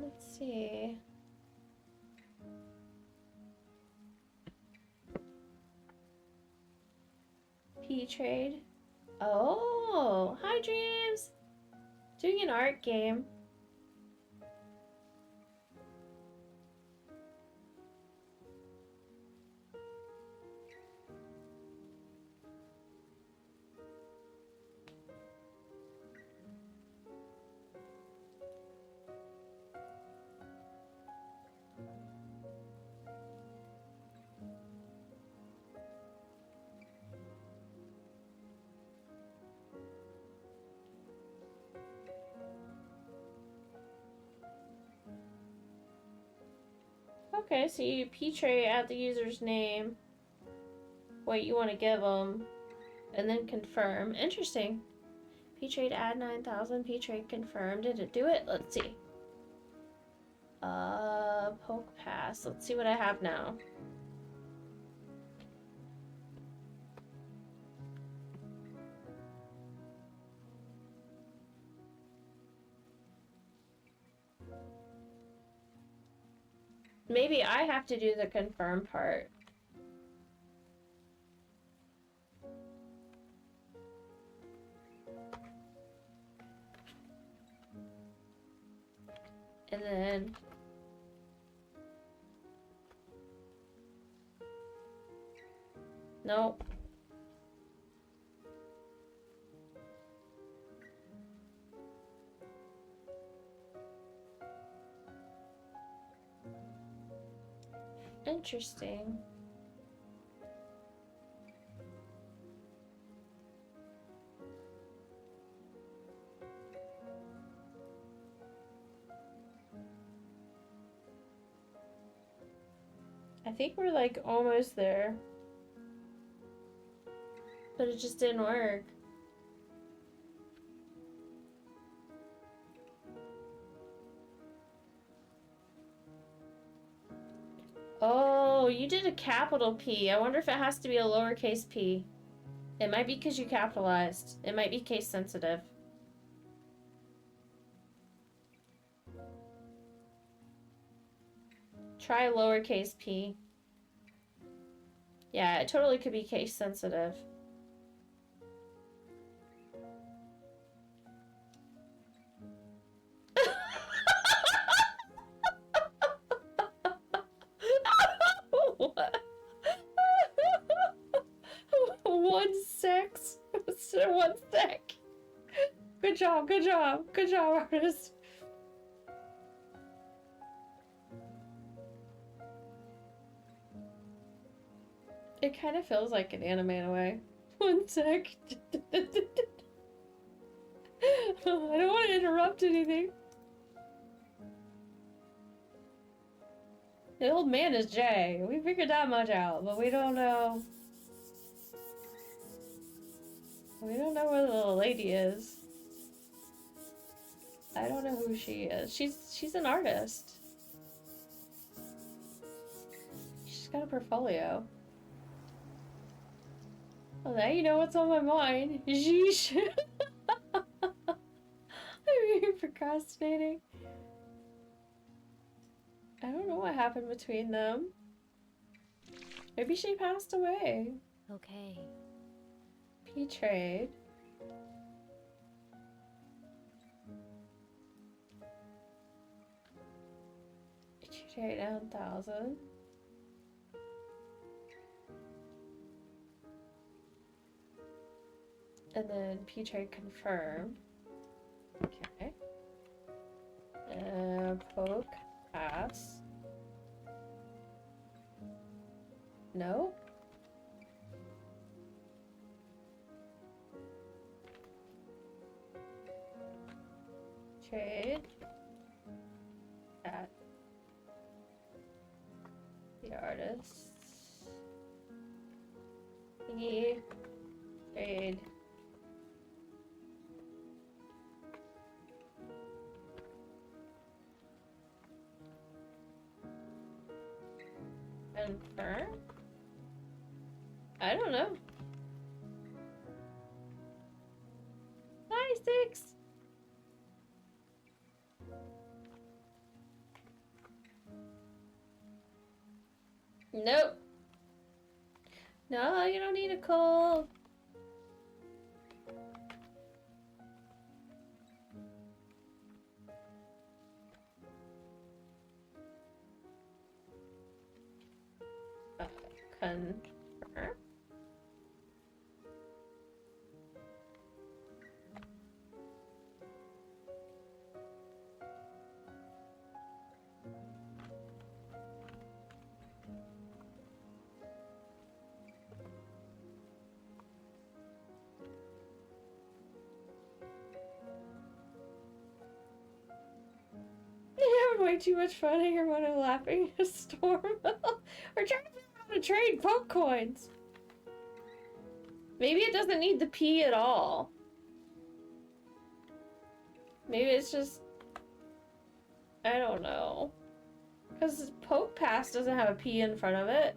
Let's see. P-Trade. Oh, hi Dreams! Doing an art game. Okay, so you P-Trade add the user's name, what you want to give them, and then confirm. Interesting. P-Trade add 9,000, P-Trade confirm. Did it do it? Let's see. Poke pass. Let's see what I have now. Maybe I have to do the confirm part. And then... Nope. Interesting. I think we're like almost there. But it just didn't work. Oh, you did a capital P. I wonder if it has to be a lowercase p. It might be because you capitalized. It might be case sensitive. Try lowercase p. Yeah, it totally could be case sensitive. What? 1 6? 1 sec. Good job, good job, good job, artist. It kind of feels like an anime in a way. 1 sec. I don't want to interrupt anything. The old man is Jay. We figured that much out, but we don't know. We don't know where the little lady is. I don't know who she is. She's an artist. She's got a portfolio. Well, now you know what's on my mind. Sheesh. I'm procrastinating. I don't know what happened between them. Maybe she passed away. Okay. P-Trade. P-Trade 9,000. And then P-Trade confirm. Okay. Poke pass. No? Trade. The artists. Yeah. Trade. Confirm? I don't know. Hi, 6. Nope. No, you don't need a coal. Confirm. You're having way too much fun. I hear one laughing a storm. We're trying to figure out how to trade poke coins. Maybe it doesn't need the P at all. Maybe it's just... I don't know. Because Poke Pass doesn't have a P in front of it.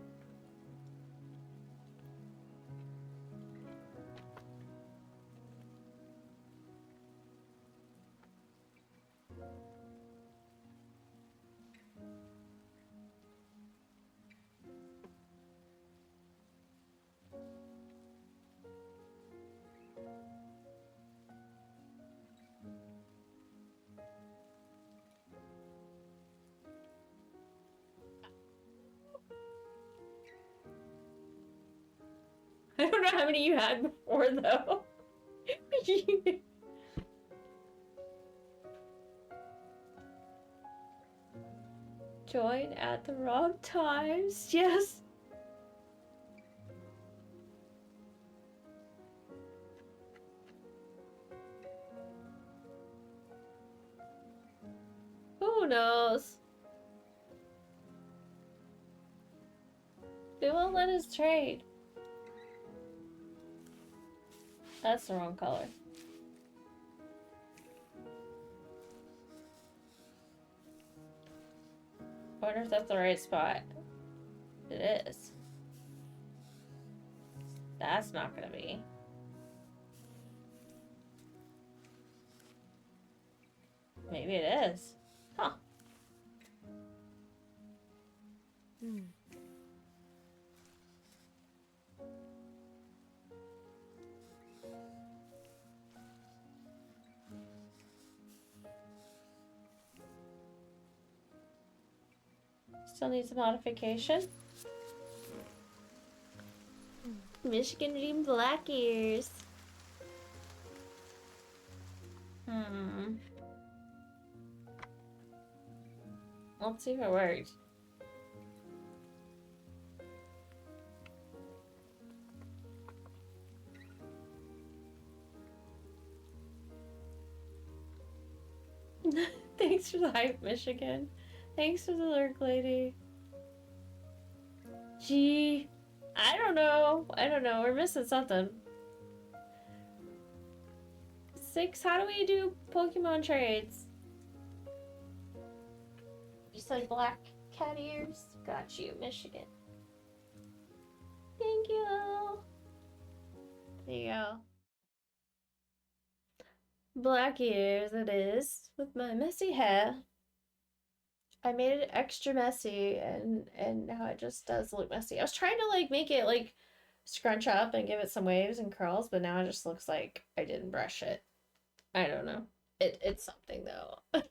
I don't know how many you had before, though. Join at the wrong times. Yes. Who knows? They won't let us trade. That's the wrong color. I wonder if that's the right spot. It is. That's not gonna be. Maybe it is. Huh. Still needs a modification. Michigan Dream Black Ears. Let's see if it works. Thanks for the hype, Michigan. Thanks for the lurk, lady. Gee, I don't know. We're missing something. 6, how do we do Pokemon trades? You said black cat ears? Got you, Michigan. Thank you. There you go. Black ears it is, with my messy hair. I made it extra messy, and now it just does look messy. I was trying to like make it like scrunch up and give it some waves and curls, but now it just looks like I didn't brush it. I don't know. It's something though.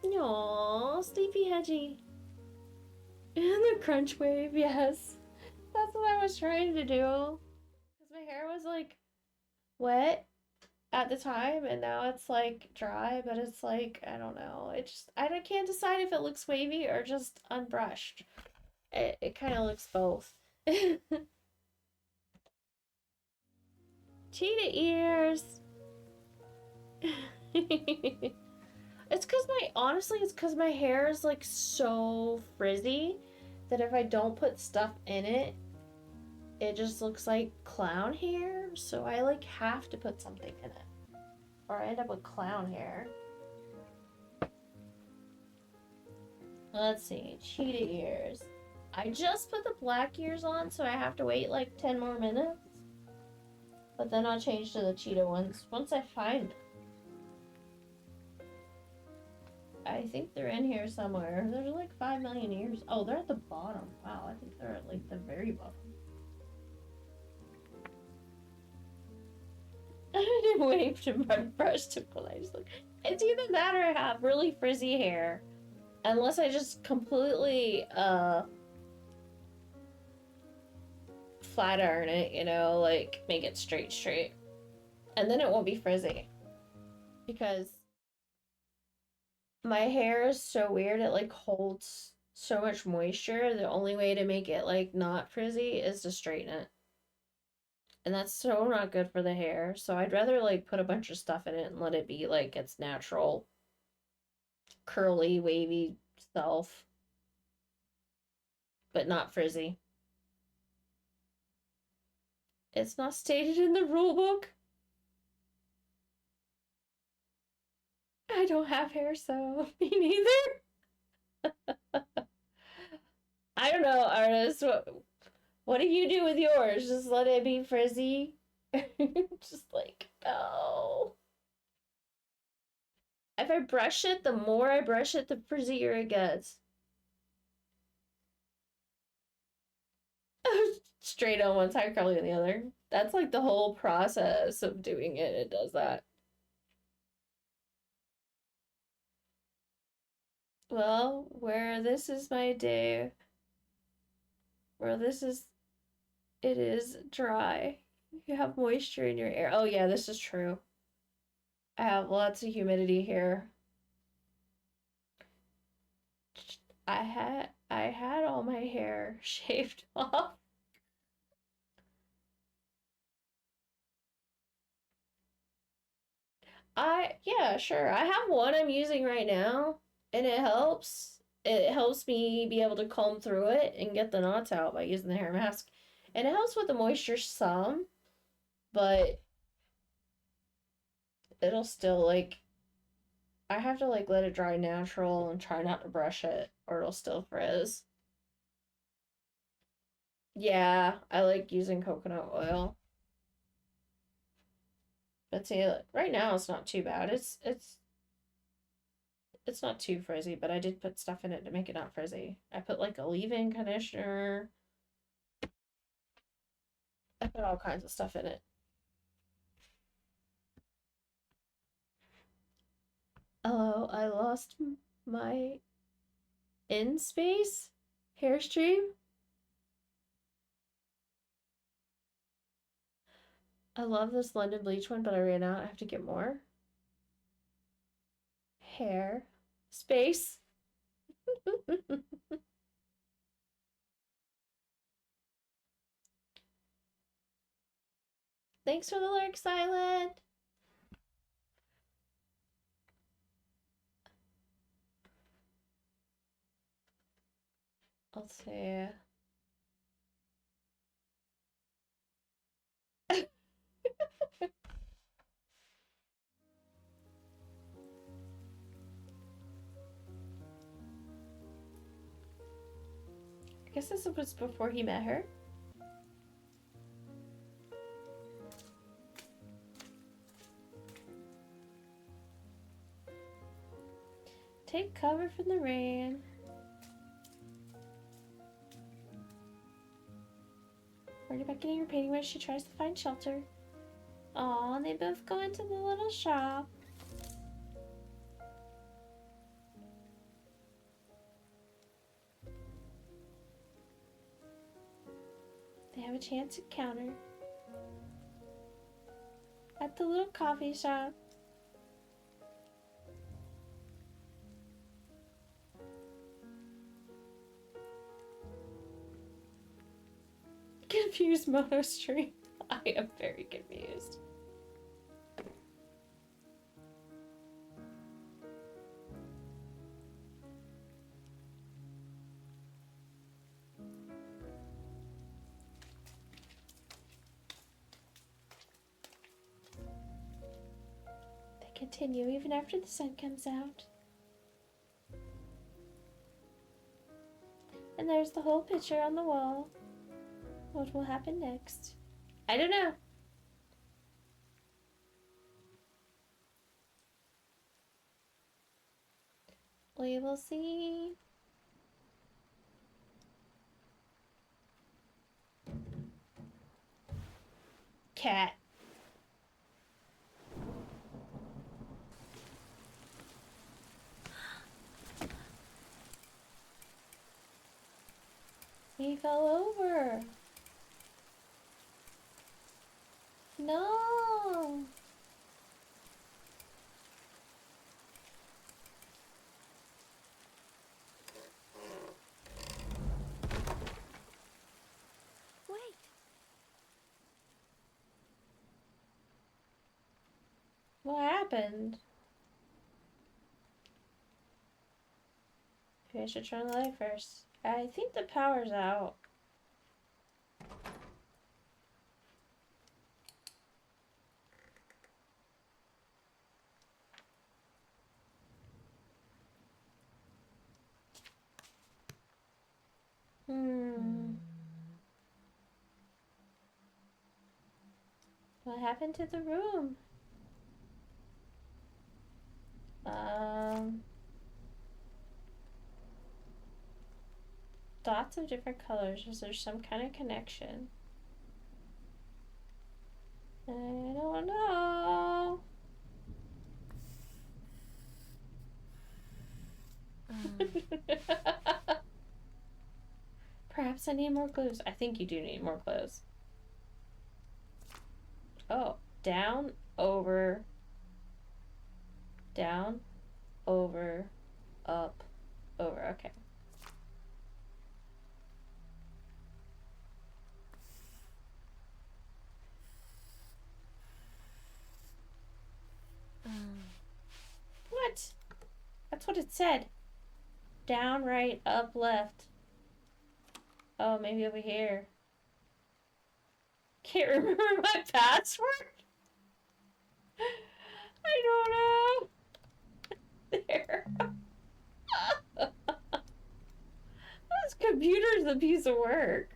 Aww, sleepy hedgy. And the crunch wave, yes. That's what I was trying to do. Because my hair was like wet at the time, and now it's like dry, but it's like, I don't know. I can't decide if it looks wavy or just unbrushed. It kind of looks both. Cheetah ears. It's because my honestly, it's because my hair is like so frizzy that if I don't put stuff in it, it just looks like clown hair. So I like have to put something in it, or I end up with clown hair. Let's see, cheetah ears. I just put the black ears on, so I have to wait like 10 more minutes. But then I'll change to the cheetah ones once I find them. I think they're in here somewhere. There's like 5 million ears. Oh, they're at the bottom. Wow, I think they're at like the very bottom. I didn't wave to my brush to I just look. It's either that or I have really frizzy hair. Unless I just completely flat iron it, you know, like make it straight. And then it won't be frizzy. Because my hair is so weird, it like holds so much moisture. The only way to make it like not frizzy is to straighten it. And that's so not good for the hair. So I'd rather like put a bunch of stuff in it and let it be like its natural curly, wavy self, but not frizzy. It's not stated in the rule book. I don't have hair, so me neither. I don't know, artist. What do you do with yours? Just let it be frizzy? Just like, oh. If I brush it, the more I brush it, the frizzier it gets. Straight on one side, curly on the other. That's like the whole process of doing it. It does that. Well, where this is my day, where this is, it is dry. You have moisture in your air. Oh yeah, this is true. I have lots of humidity here. I had all my hair shaved off. Yeah, sure. I have one I'm using right now, and it helps. It helps me be able to comb through it and get the knots out by using the hair mask. And it helps with the moisture some, but it'll still like I have to like let it dry natural and try not to brush it or it'll still frizz. Yeah, I like using coconut oil. But see, right now it's not too bad. It's not too frizzy, but I did put stuff in it to make it not frizzy. I put like a leave-in conditioner. I put all kinds of stuff in it. Oh, I lost my in space hair stream. I love this London bleach one, but I ran out. I have to get more. Hair. Space. Thanks for the lurk, Silent. Let's see. I guess this was before he met her. Take cover from the rain. Worried about getting her painting wet, she tries to find shelter. Aw, and they both go into the little shop. They have a chance encounter at the little coffee shop. Confused mono stream. I am very confused. continue even after the sun comes out. And there's the whole picture on the wall. What will happen next? I don't know. We will see. Cat. He fell over. No. Wait. What happened? Maybe I should turn on the light first. I think the power's out. What happened to the room? Dots of different colors. Is there some kind of connection? I don't know. Perhaps I need more clues. I think you do need more clues. Oh, down, over, down, over, up, over. Okay. What? That's what it said. Down, right, up, left. Oh, maybe over here. Can't remember my password. I don't know. There. This computer's a piece of work.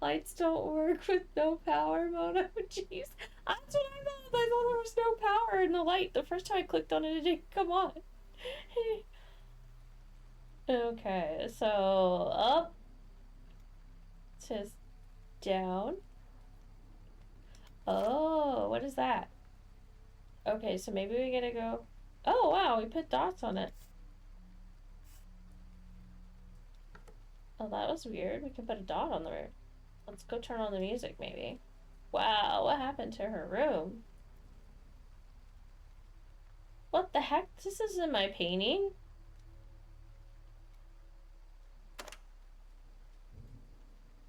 Lights don't work with no power mode. Oh, jeez. That's what I thought. I thought there was no power in the light. The first time I clicked on it, it didn't come on. Okay, so up. It says down. Oh, what is that? Okay, so maybe we gotta go. Oh, wow, we put dots on it. Oh, that was weird. We can put a dot on there. Let's go turn on the music, maybe. Wow, what happened to her room? What the heck? This isn't my painting.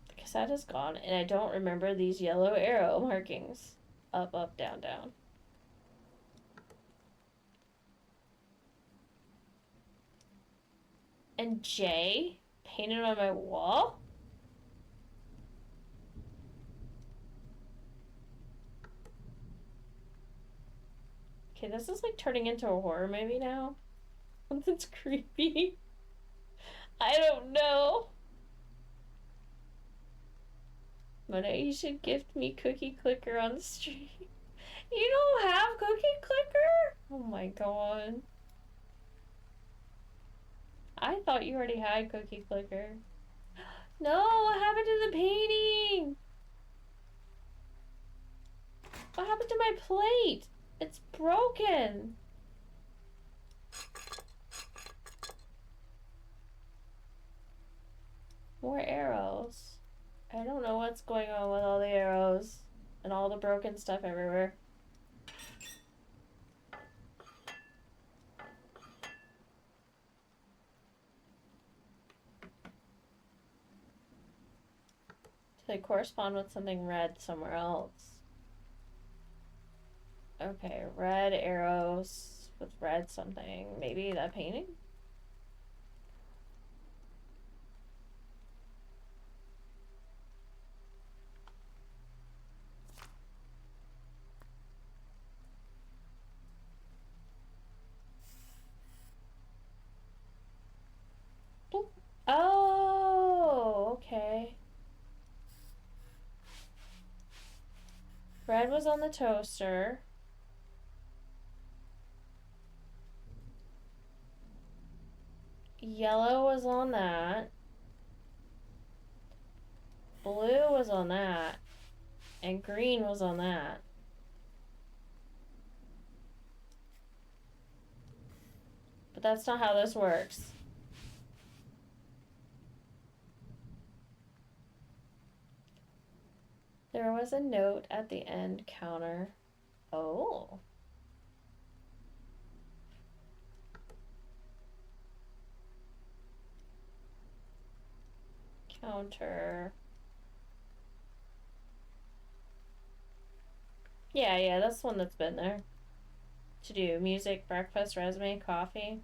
The cassette is gone, and I don't remember these yellow arrow markings. Up, up, down, down. And J painted on my wall? Okay, this is like turning into a horror movie now. Something's creepy. I don't know. Mona, you should gift me Cookie Clicker on the stream. You don't have Cookie Clicker? Oh my god. I thought you already had Cookie Clicker. No, what happened to the painting? What happened to my plate? It's broken. More arrows. I don't know what's going on with all the arrows and all the broken stuff everywhere. They correspond with something red somewhere else. Okay, red arrows with red something. Maybe that painting? Red was on the toaster. Yellow was on that. Blue was on that. And green was on that. But that's not how this works. There was a note at the end counter. Oh. Counter. Yeah, that's the one that's been there. To do music, breakfast, resume, coffee.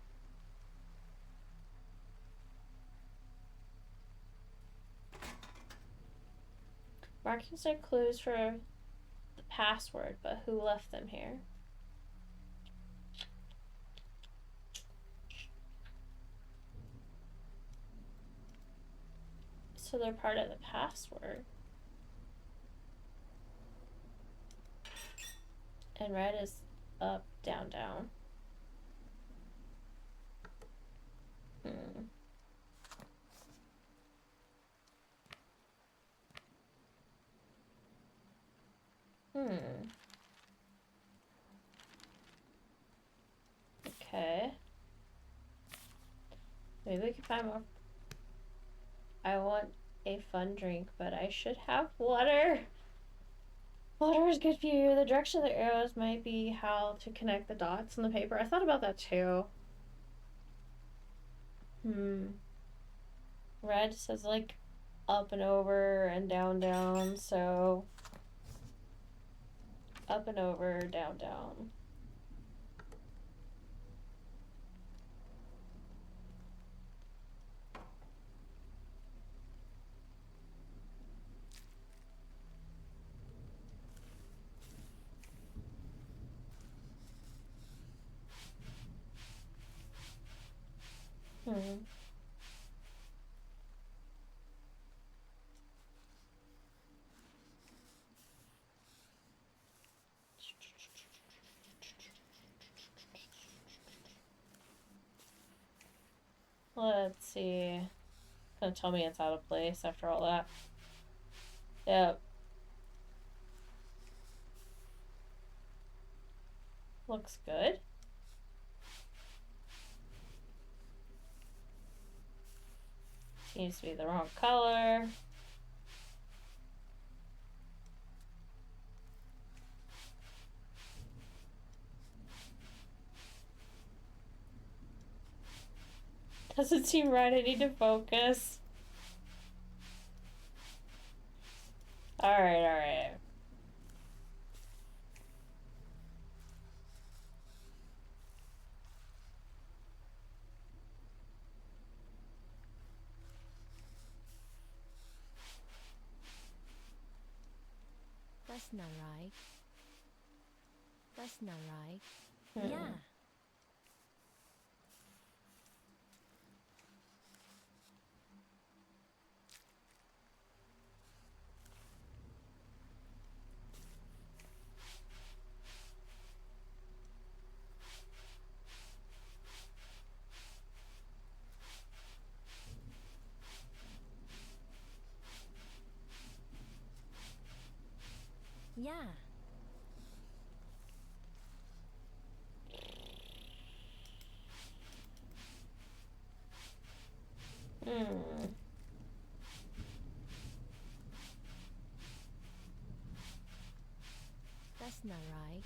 Markings are clues for the password, but who left them here? So they're part of the password. And red is up, down, down. Okay. Maybe we can find more. I want a fun drink, but I should have water. Water is good for you. The direction of the arrows might be how to connect the dots on the paper. I thought about that too. Red says like up and over and down, down. So up and over, down, down. Let's see. Gonna tell me it's out of place after all that. Yep. Looks good. Seems to be the wrong color. Doesn't seem right. I need to focus. Alright. That's not right. That's not right. Yeah. Yeah. That's not right.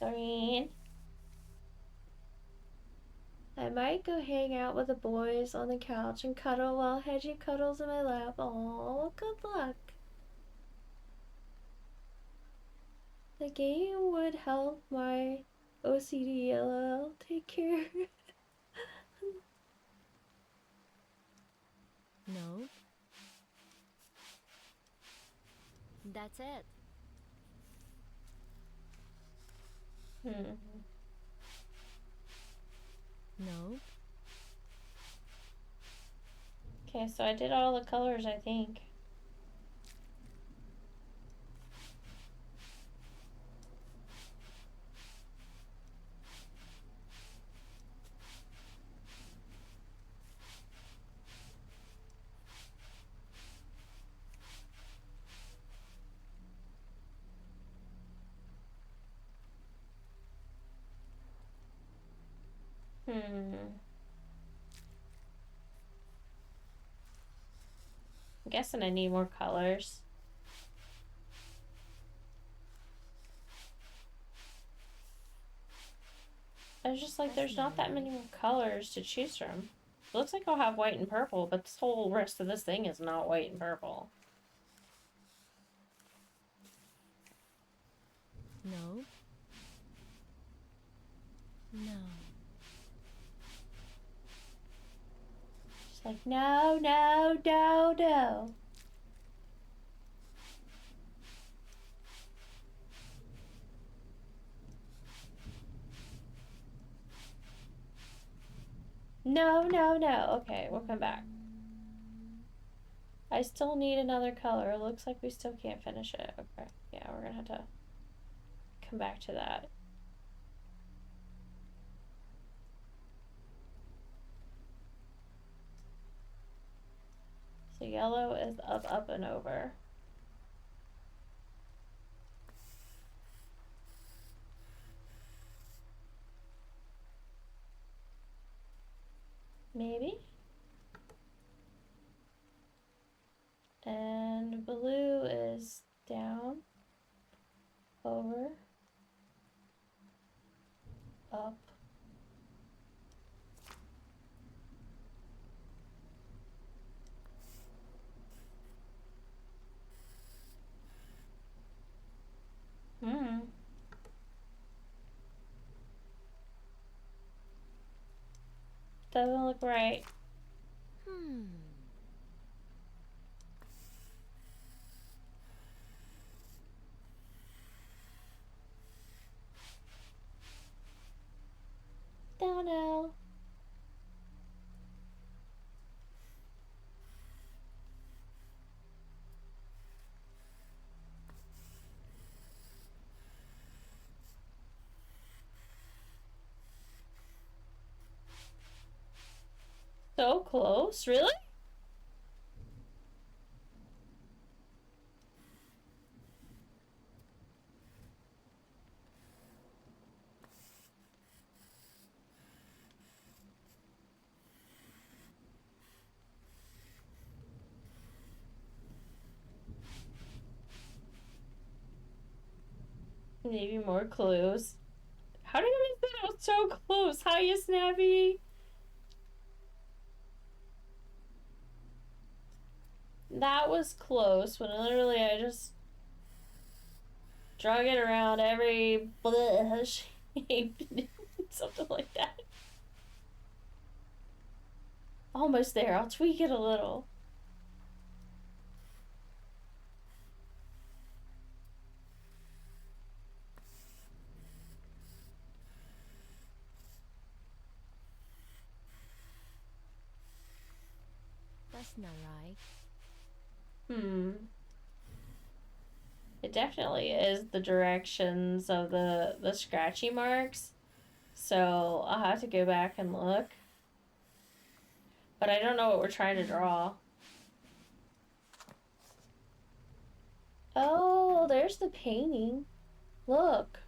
Green. I might go hang out with the boys on the couch and cuddle while Hedgie cuddles in my lap. Oh, good luck. The game would help my OCD. LL. Take care. No. That's it. No. Okay, so I did all the colors, I think. I'm guessing I need more colors. I was just like, That's there's not that right. many more colors to choose from. It looks like I'll have white and purple, but this whole rest of this thing is not white and purple. No. No. Just like, no, no, no, no. No, no, no. Okay, we'll come back. I still need another color. It looks like we still can't finish it. Okay, yeah, we're gonna have to come back to that. So yellow is up, up, and over. Maybe. And blue is down, over, up. Doesn't look right. Hmm. Don't know. So close, really? Maybe more clues. How did I miss that? I was so close. Hiya, Snappy. That was close when literally I just drug it around every shape. Something like that. Almost there. I'll tweak it a little. That's not right. It definitely is the directions of the scratchy marks. So I'll have to go back and look. But I don't know what we're trying to draw. Oh, there's the painting. Look.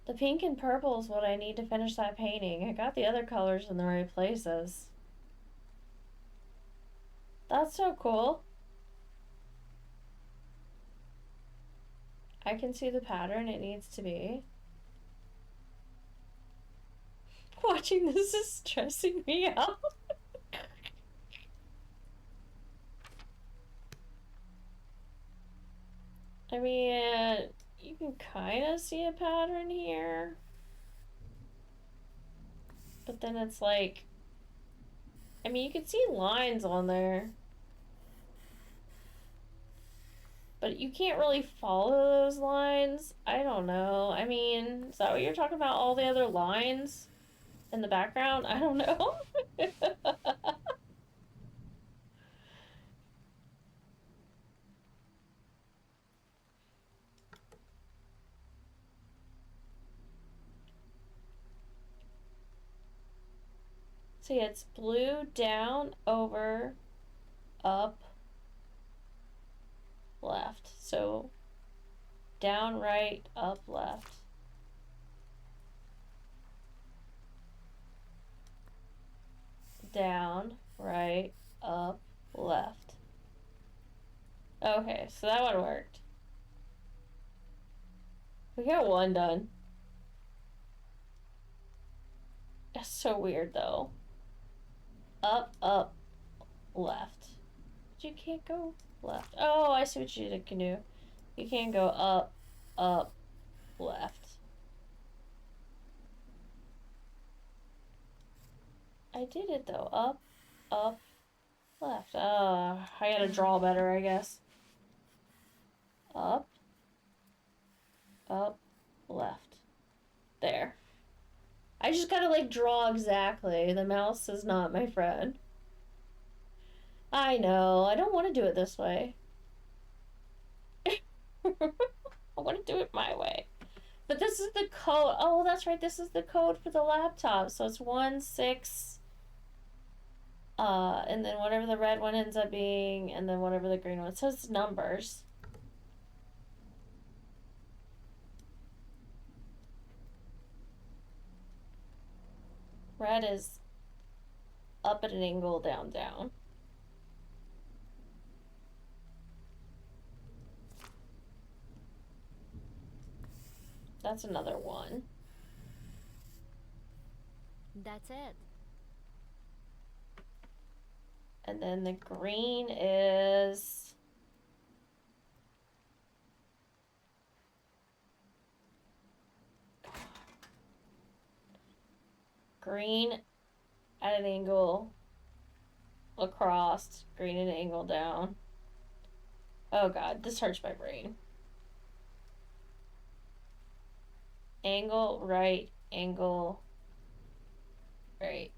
The pink and purple is what I need to finish that painting. I got the other colors in the right places. That's so cool. I can see the pattern it needs to be. Watching this is stressing me out. I mean, you can kind of see a pattern here. But then it's like, I mean, you can see lines on there. But you can't really follow those lines. I don't know. I mean, is that what you're talking about? All the other lines in the background? I don't know. See, it's blue, down, over, up, left. So down, right, up, left. Okay, so that one worked. We got one done. That's so weird though. Up, up, left. But you can't go left. Oh, I see what you can do. You can't go up, up, left. I did it though. Up, up, left. I gotta draw better, I guess. Up, up, left. There. I just gotta like draw exactly. The mouse is not my friend. I know. I don't want to do it this way. I want to do it my way. But this is the code. Oh, that's right. This is the code for the laptop. So it's 1 6. And then whatever the red one ends up being, and then whatever the green one. So it's numbers. Red is up at an angle, down, down. That's another one. That's it. And then the green is green at an angle across, green at an angle down. Oh god, this hurts my brain. Angle, right, angle, right.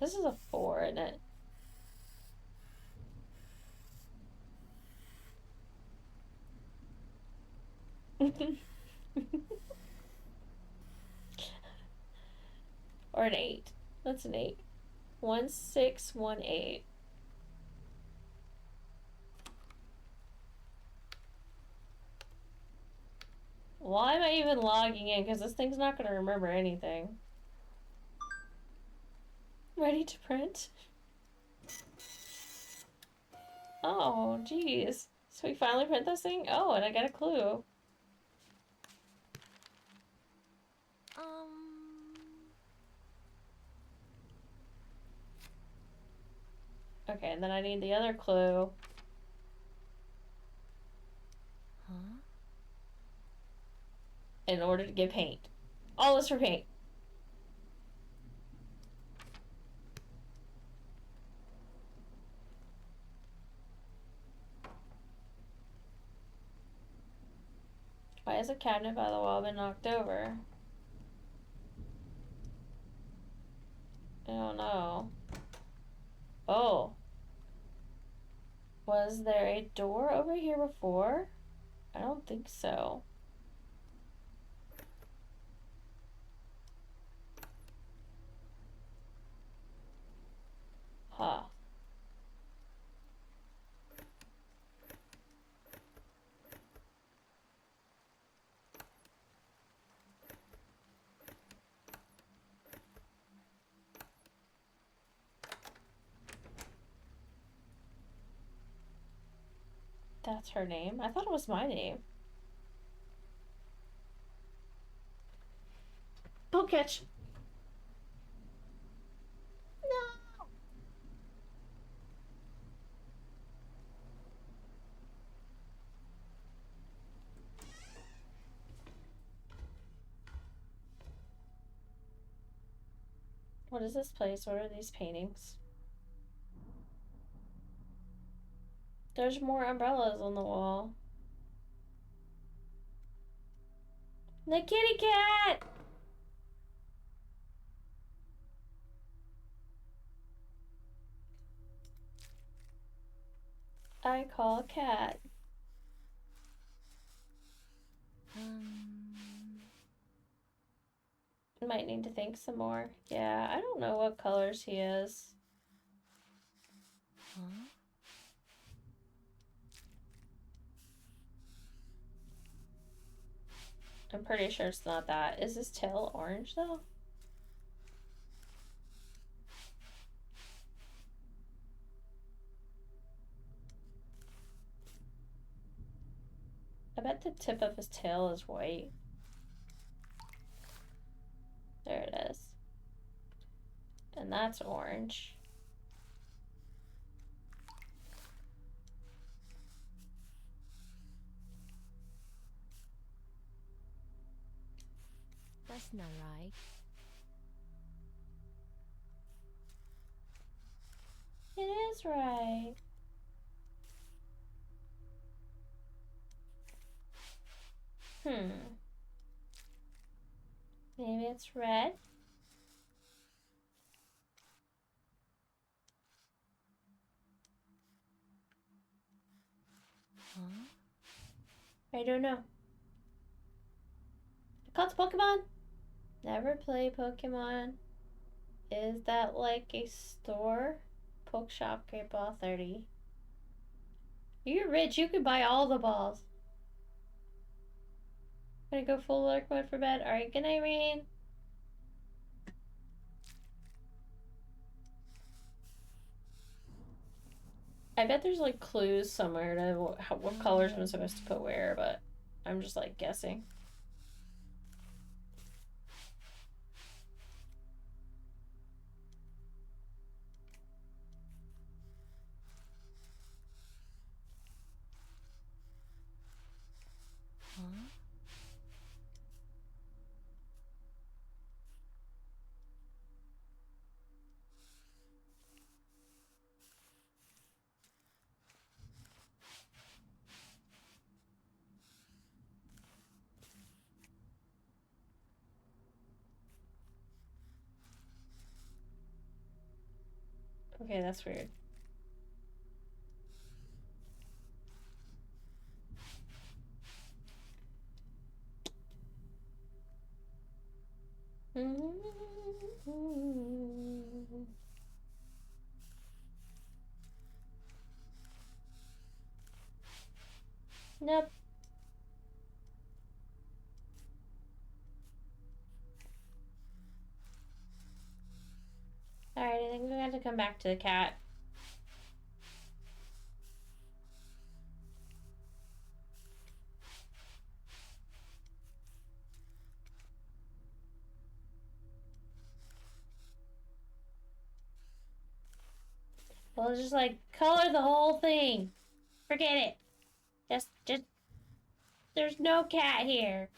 This is a 4, isn't it? Or an 8. That's an 8. 1 6 1 8. Why am I even logging in? Because this thing's not going to remember anything. Ready to print? Oh, geez. So we finally print this thing? Oh, and I got a clue. Okay, and then I need the other clue. Huh? In order to get paint. All this for paint. Why is a cabinet by the wall been knocked over? I don't know. Oh. Was there a door over here before? I don't think so. Huh. That's her name? I thought it was my name. Boat catch. No. What is this place? What are these paintings? There's more umbrellas on the wall. The kitty cat! I call cat. Might need to think some more. Yeah, I don't know what colors he is. Huh? I'm pretty sure it's not that. Is his tail orange though? I bet the tip of his tail is white. There it is. And that's orange. That's not right. It is right. Maybe it's red? Huh? I don't know. I caught the Pokemon? Never play Pokemon. Is that like a store? Poke Shop, Great Ball 30. You're rich, you could buy all the balls. Gonna go full lurk mode for bed. Alright, good night, Rain. I bet there's like clues somewhere to what colors I'm supposed to put where, but I'm just like guessing. Huh? Okay, that's weird. Nope. Alright, I think we have to come back to the cat. We'll just like color the whole thing. Forget it. Just, there's no cat here.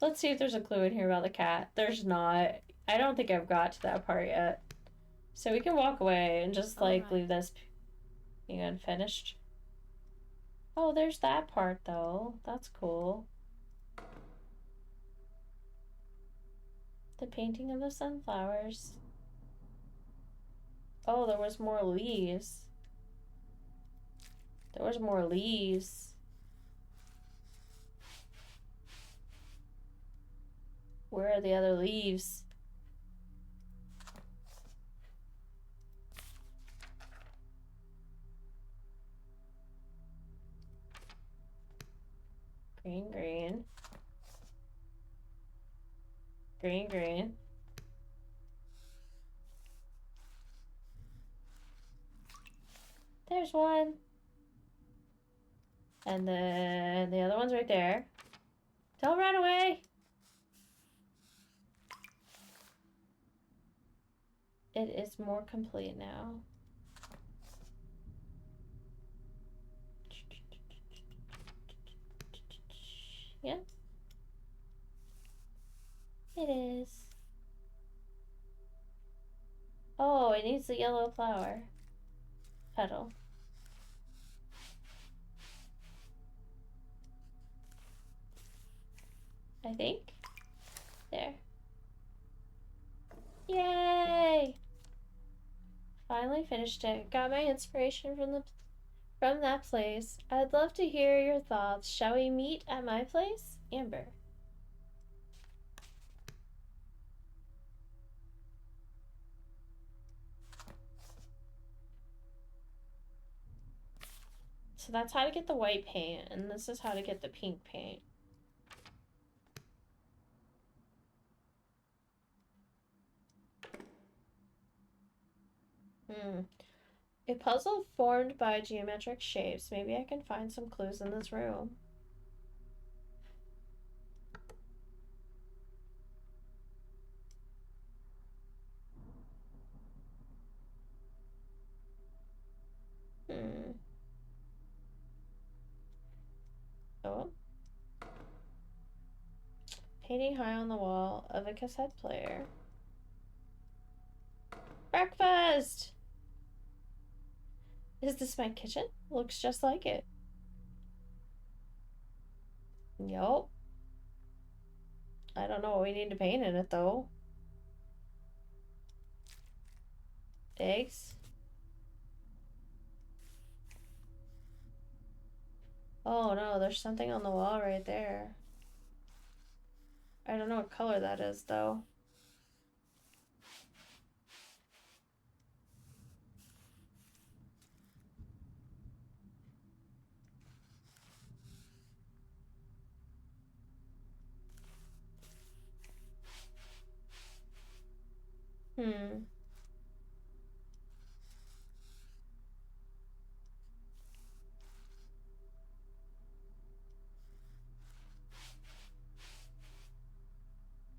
Let's see if there's a clue in here about the cat. There's not. I don't think I've got to that part yet. So we can walk away and just like leave this being unfinished. Oh, there's that part though. That's cool. The painting of the sunflowers. Oh, there was more leaves. There was more leaves. Where are the other leaves? Green, green. Green, green. There's one. And then the other one's right there. Don't run away! It is more complete now. Yeah. It is. Oh, it needs the yellow flower. Petal. I think. There. Yay! Finally finished it. Got my inspiration from that place. I'd love to hear your thoughts. Shall we meet at my place? Amber. So that's how to get the white paint, and this is how to get the pink paint. A puzzle formed by geometric shapes. Maybe I can find some clues in this room. Hmm. Oh. Painting high on the wall of a cassette player. Breakfast! Is this my kitchen? Looks just like it. Yup. I don't know what we need to paint in it though. Eggs? Oh no, there's something on the wall right there. I don't know what color that is though. Hmm.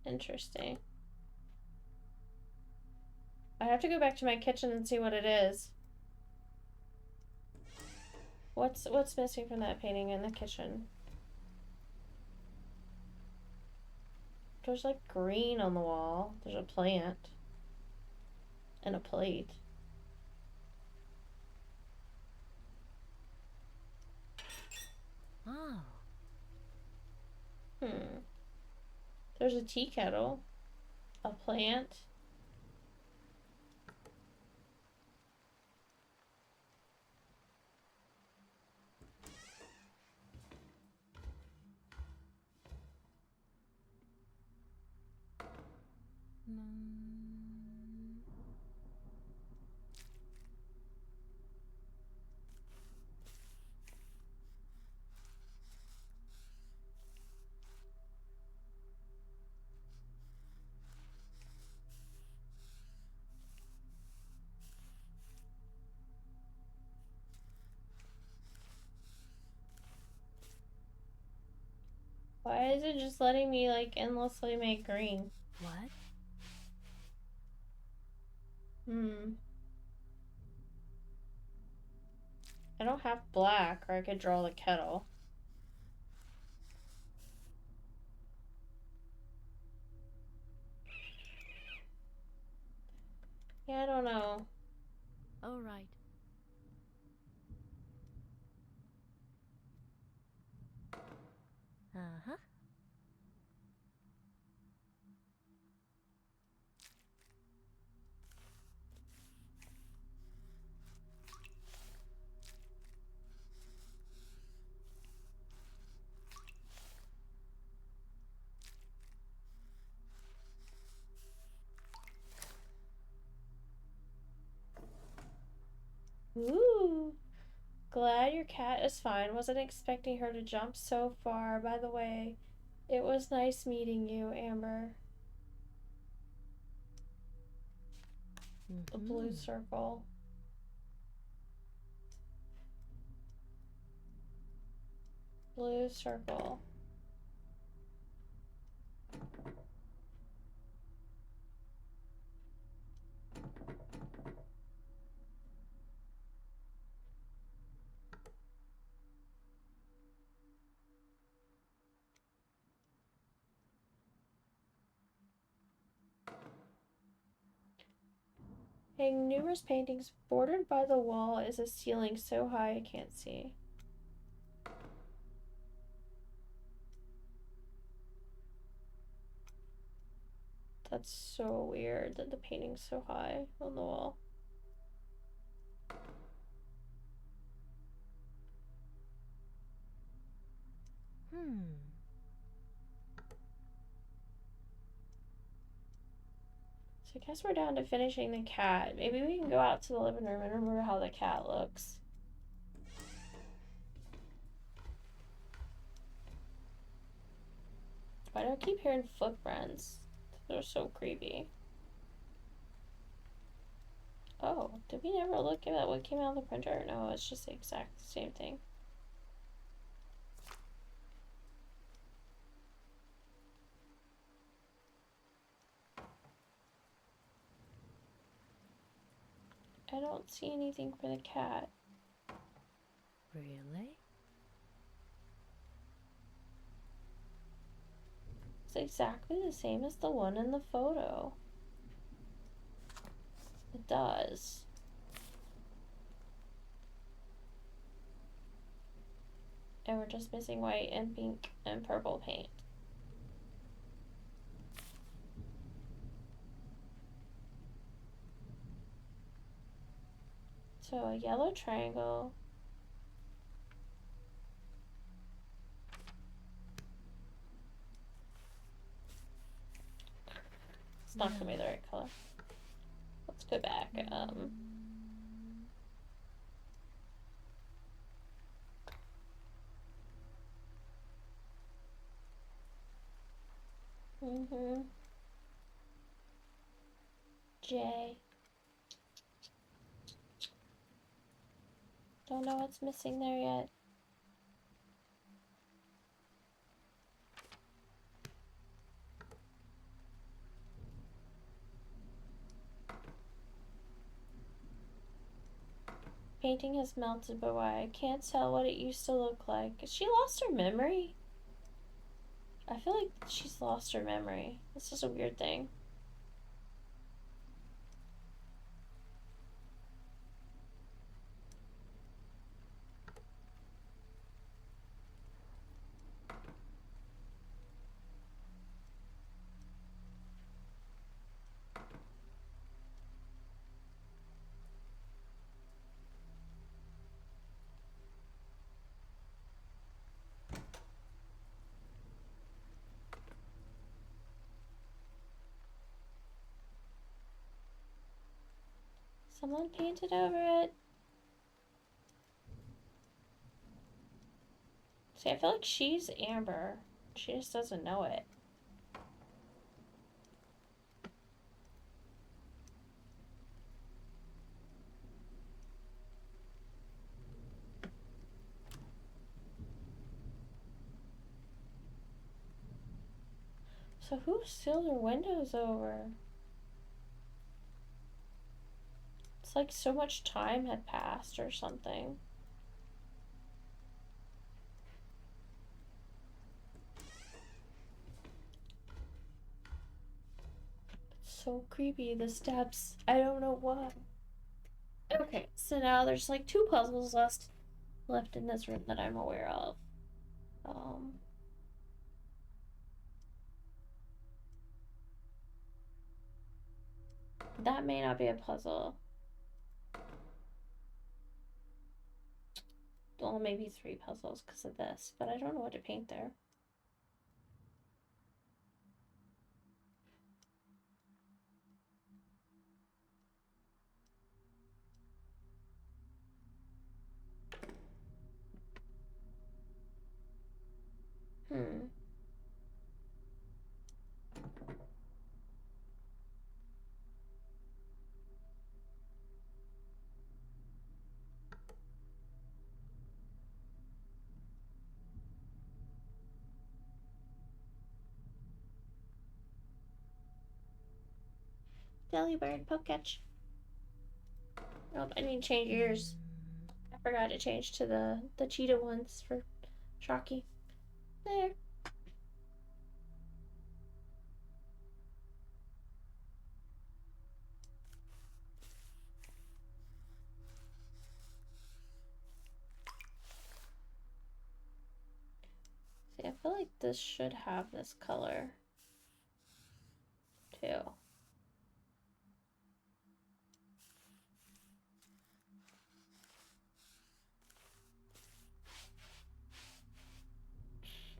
Interesting. I have to go back to my kitchen and see what it is. What's missing from that painting in the kitchen? There's like green on the wall. There's a plant. And a plate. Oh. Hmm. There's a tea kettle. A plant. Mm. Why is it just letting me like endlessly make green? What? Hmm. I don't have black, or I could draw the kettle. Yeah, I don't know. All right. Uh-huh. Ooh. Glad your cat is fine. Wasn't expecting her to jump so far. By the way, it was nice meeting you, Amber. A blue Mm-hmm. circle. Blue circle. Hang numerous paintings bordered by the wall is a ceiling so high I can't see. That's so weird that the painting's so high on the wall. Hmm. So I guess we're down to finishing the cat. Maybe we can go out to the living room and remember how the cat looks. Why do I keep hearing footprints? They're so creepy. Oh, did we never look at what came out of the printer? No, it's just the exact same thing. I don't see anything for the cat. Really? It's exactly the same as the one in the photo. It does. And we're just missing white and pink and purple paint. So a yellow triangle. It's not gonna be the right color. Let's go back. J. Don't know what's missing there yet. Painting has melted, but why? I can't tell what it used to look like. She lost her memory? I feel like she's lost her memory. This is a weird thing. Someone painted over it. See, I feel like she's Amber. She just doesn't know it. So who sealed her windows over? It's like so much time had passed or something. It's so creepy, the steps. I don't know why. Okay, so now there's like 2 puzzles left in this room that I'm aware of. That may not be a puzzle. Well, maybe 3 puzzles because of this, but I don't know what to paint there. Hmm. Delibird, Pokecatch. Nope, I need to change yours. I forgot to change to the cheetah ones for Shocky. There. See, I feel like this should have this color too.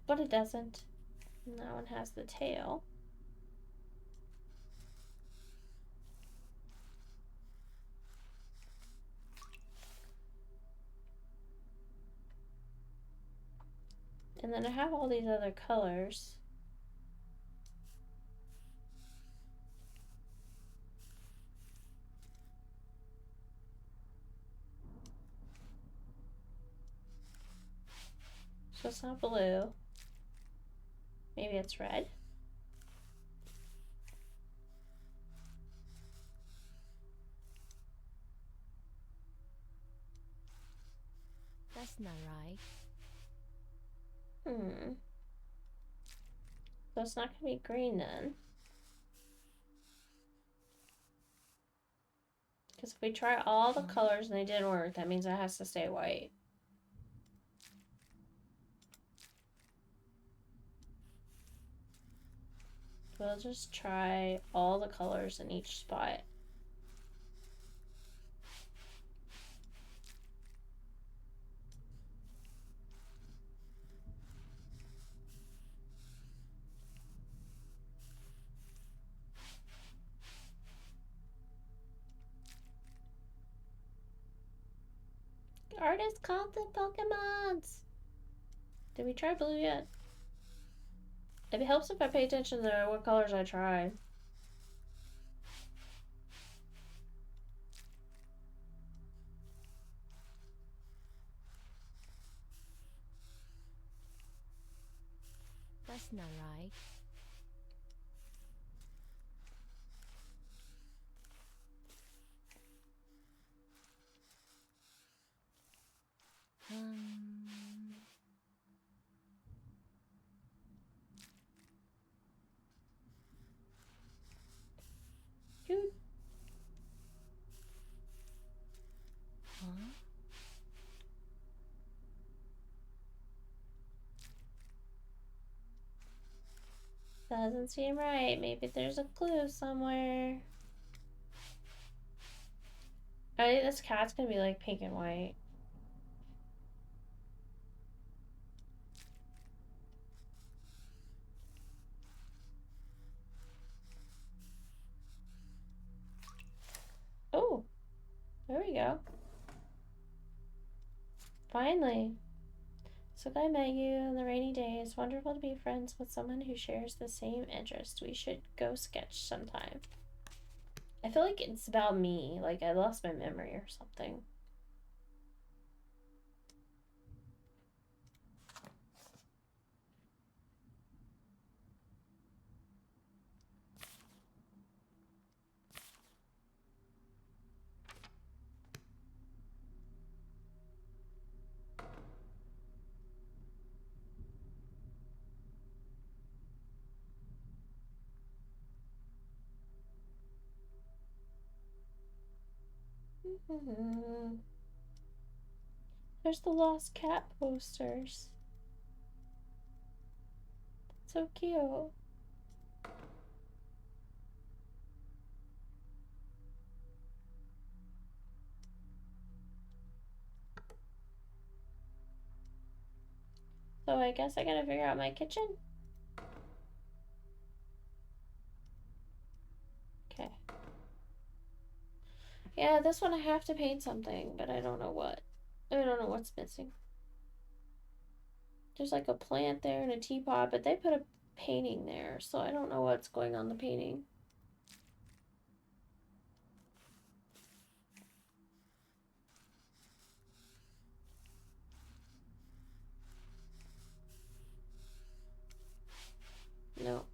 But it doesn't. And that one has the tail. And then I have all these other colors. So it's not blue. Maybe it's red. That's not right. So it's not gonna be green then. Because if we try all the colors and they didn't work, that means it has to stay white. We'll just try all the colors in each spot. Artist called the Pokemons! Did we try blue yet? It helps if I pay attention to what colors I try. That's not right. Dude. Huh? Doesn't seem right. Maybe there's a clue somewhere. I think this cat's gonna be like pink and white. Oh, there we go. Finally. So glad I met you on the rainy day. It's wonderful to be friends with someone who shares the same interest. We should go sketch sometime. I feel like it's about me. Like I lost my memory or something. There's the lost cat posters. So cute. So I guess I gotta figure out my kitchen. Okay. Yeah, this one I have to paint something, but I don't know what. I don't know what's missing. There's like a plant there and a teapot, but they put a painting there, so I don't know what's going on the painting. No.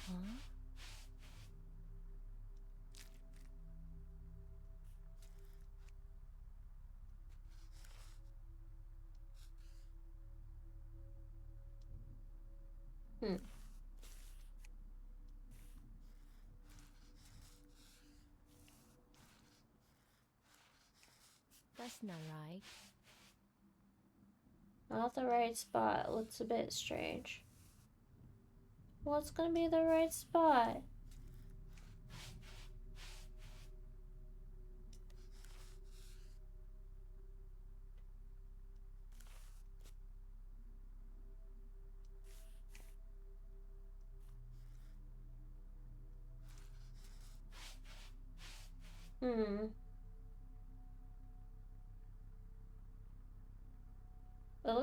Huh? Hmm. That's not right. Not the right spot. Looks a bit strange. What's gonna be the right spot?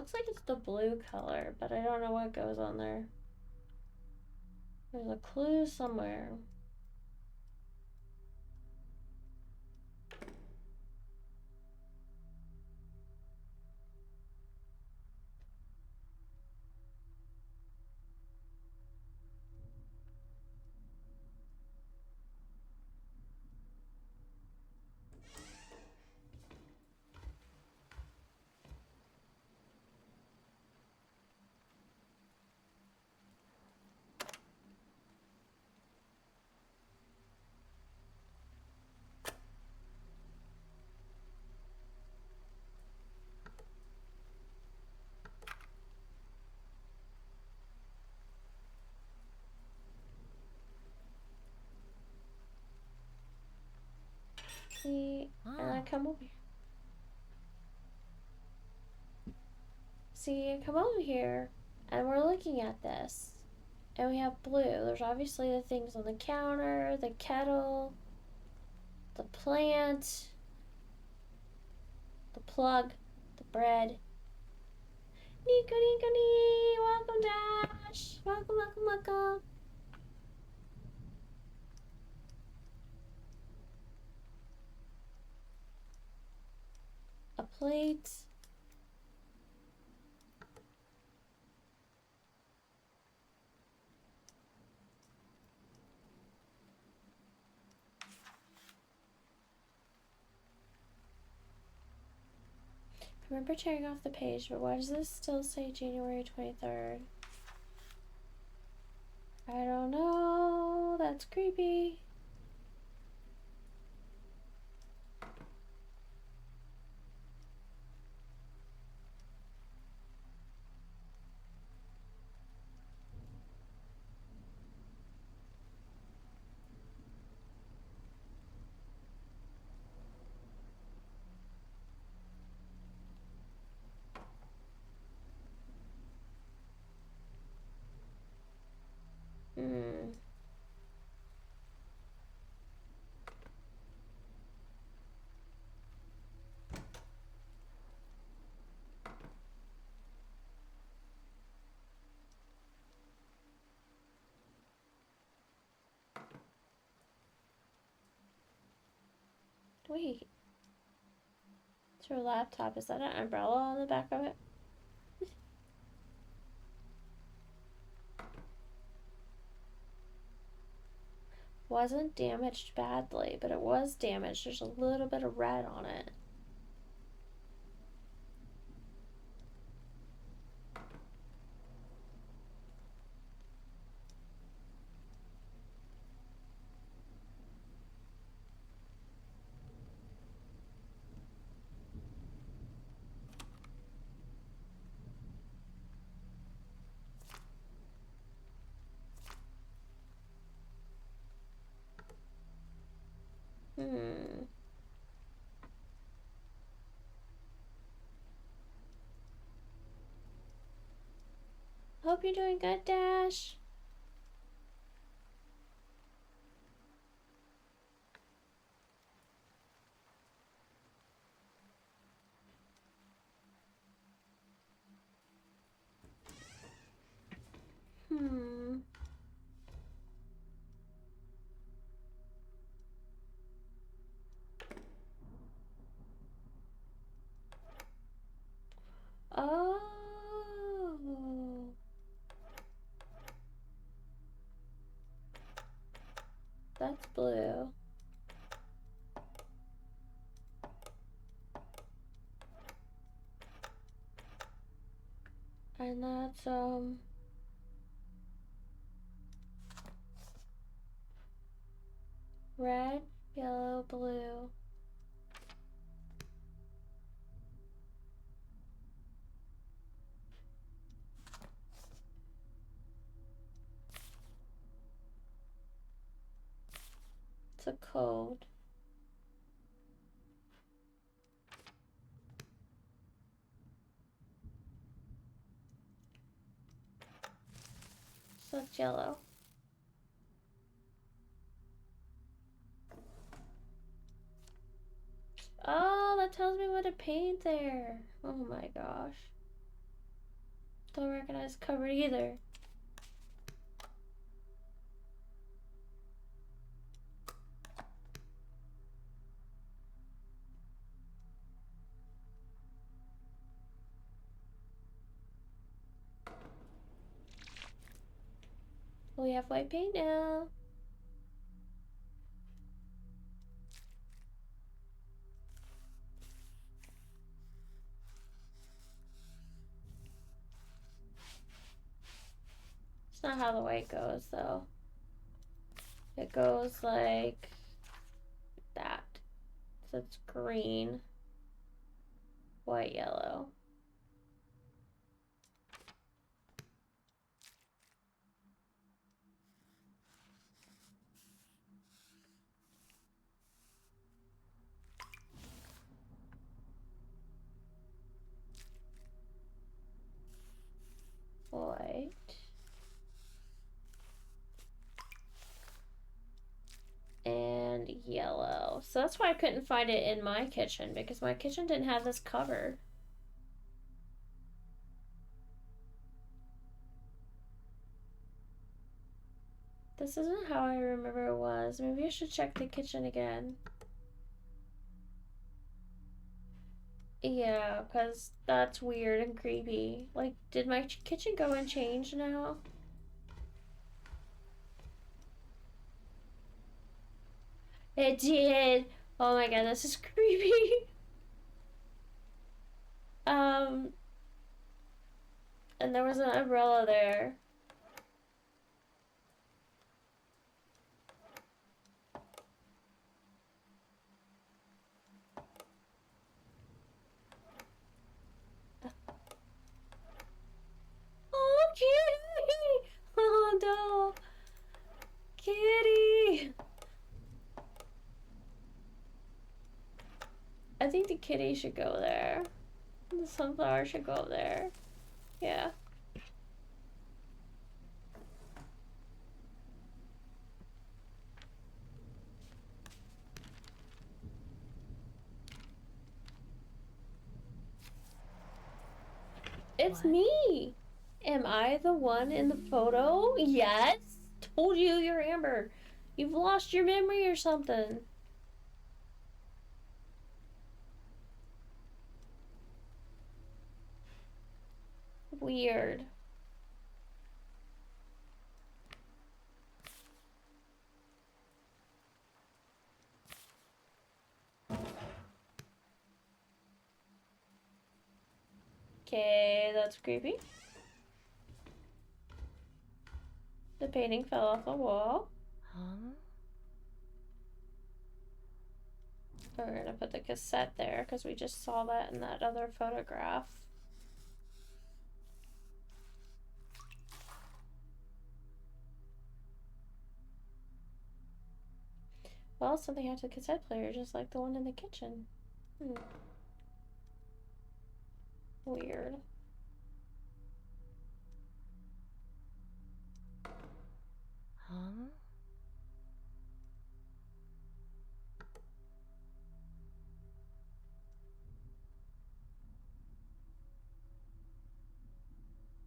looks like it's the blue color, but I don't know what goes on there. There's a clue somewhere. See, and I come over here. See, I come over here, and we're looking at this. And we have blue. There's obviously the things on the counter, the kettle, the plant, the plug, the bread. Nico, Nico, nee. Welcome, Dash. Welcome, welcome, welcome. A plate. I remember tearing off the page, but why does this still say January 23rd? I don't know. That's creepy. Hmm. Wait. It's her laptop. Is that an umbrella on the back of it? Wasn't damaged badly, but it was damaged. There's a little bit of red on it. Hmm. Hope you're doing good, Dash. Hmm. Oh. That's blue. And that's, red, yellow, blue. It's a code. So it's yellow. Oh, that tells me what to paint there. Oh my gosh. Don't recognize the cupboard either. We have white paint now. It's not how the white goes though. It goes like that. So it's green, white, yellow. White. And yellow. So that's why I couldn't find it in my kitchen, because my kitchen didn't have this cover. This isn't how I remember it was. Maybe I should check the kitchen again. Yeah, because that's weird and creepy. Like, did my kitchen go and change now? It did. Oh my god, this is creepy. um, and there was an umbrella there. Oh, kitty! Oh no, kitty! I think the kitty should go there. The sunflower should go there. Yeah. It's What? me! Am I the one in the photo? Yes! Told you you're Amber. You've lost your memory or something. Weird. Okay, that's creepy. The painting fell off the wall. Huh? We're gonna put the cassette there because we just saw that in that other photograph. Well, something had the cassette player just like the one in the kitchen. Weird. Huh?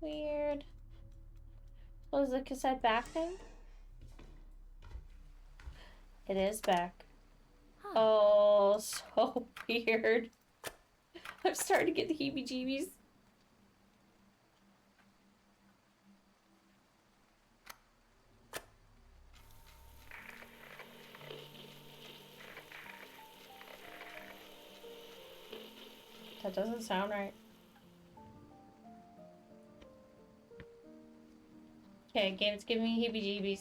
Weird. Was the cassette back then? It is back. Huh. Oh, so weird. I'm starting to get the heebie-jeebies. That doesn't sound right. Okay, it's giving me heebie-jeebies.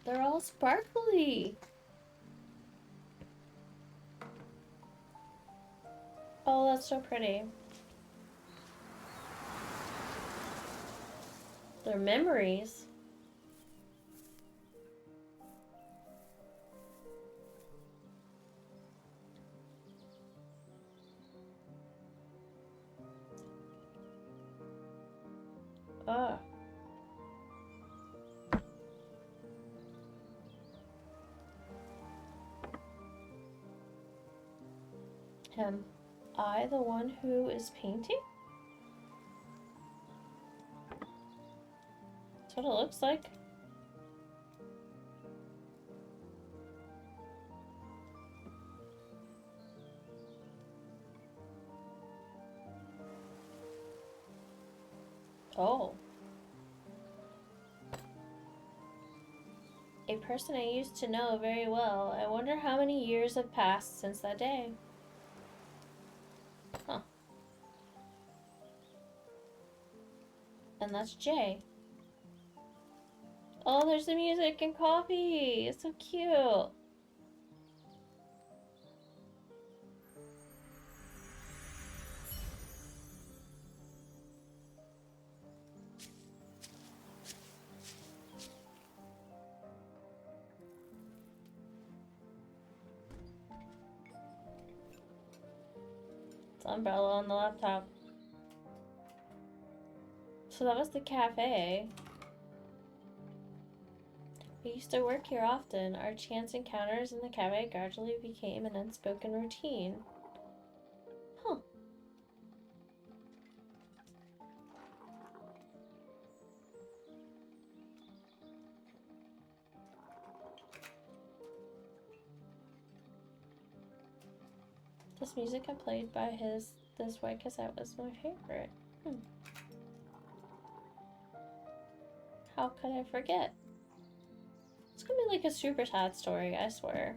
They're all sparkly. Oh, that's so pretty. They're memories. Ah. Am I the one who is painting? That's what it looks like. Oh. A person I used to know very well. I wonder how many years have passed since that day. Huh. And that's Jay. Oh, there's the music and coffee. It's so cute. It's umbrella on the laptop. So that was the cafe. I used to work here often. Our chance encounters in the cafe gradually became an unspoken routine. Huh. This music I played by this white cassette was my favorite. How could I forget? It's gonna be like a super sad story, I swear.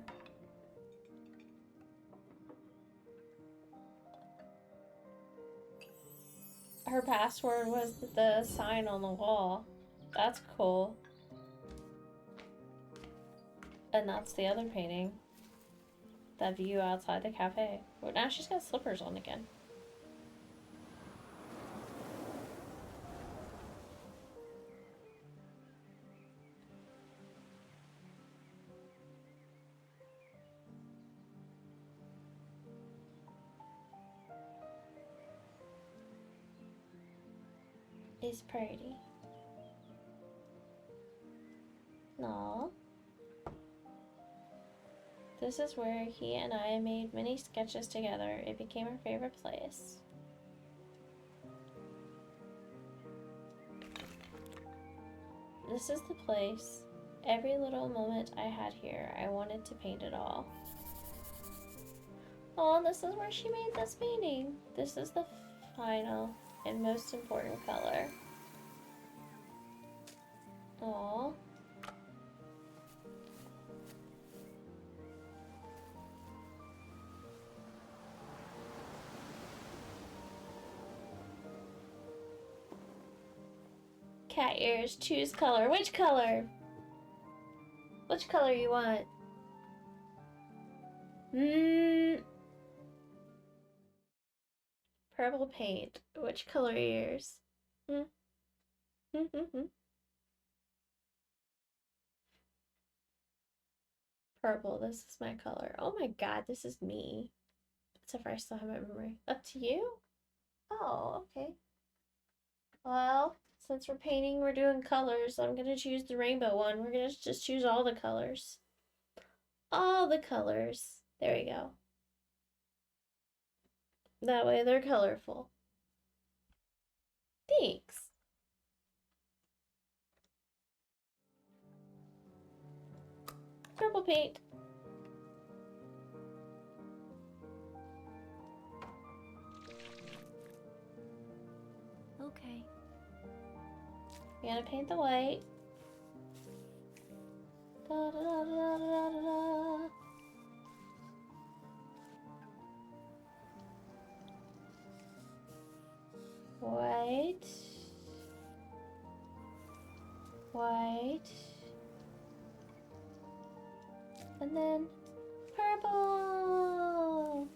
Her password was the sign on the wall. That's cool. And that's the other painting. That view outside the cafe. But now she's got slippers on again. It's pretty. No. This is where he and I made many sketches together. It became our favorite place. This is the place. Every little moment I had here, I wanted to paint it all. Oh, this is where she made this painting. This is the final and most important color. Aww. Cat ears, choose color. Which color? Which color you want? Purple paint. Which color ears? Purple, this is my color. Oh my god, this is me. Except for I still have my memory. Up to you? Oh, okay. Well, since we're painting, we're doing colors. I'm gonna choose the rainbow one. We're gonna just choose all the colors. All the colors. There we go. That way they're colorful. Thanks. Purple paint. Okay. We're gonna paint the white. Da, da, da, da, da, da, da. White. White. And then purple.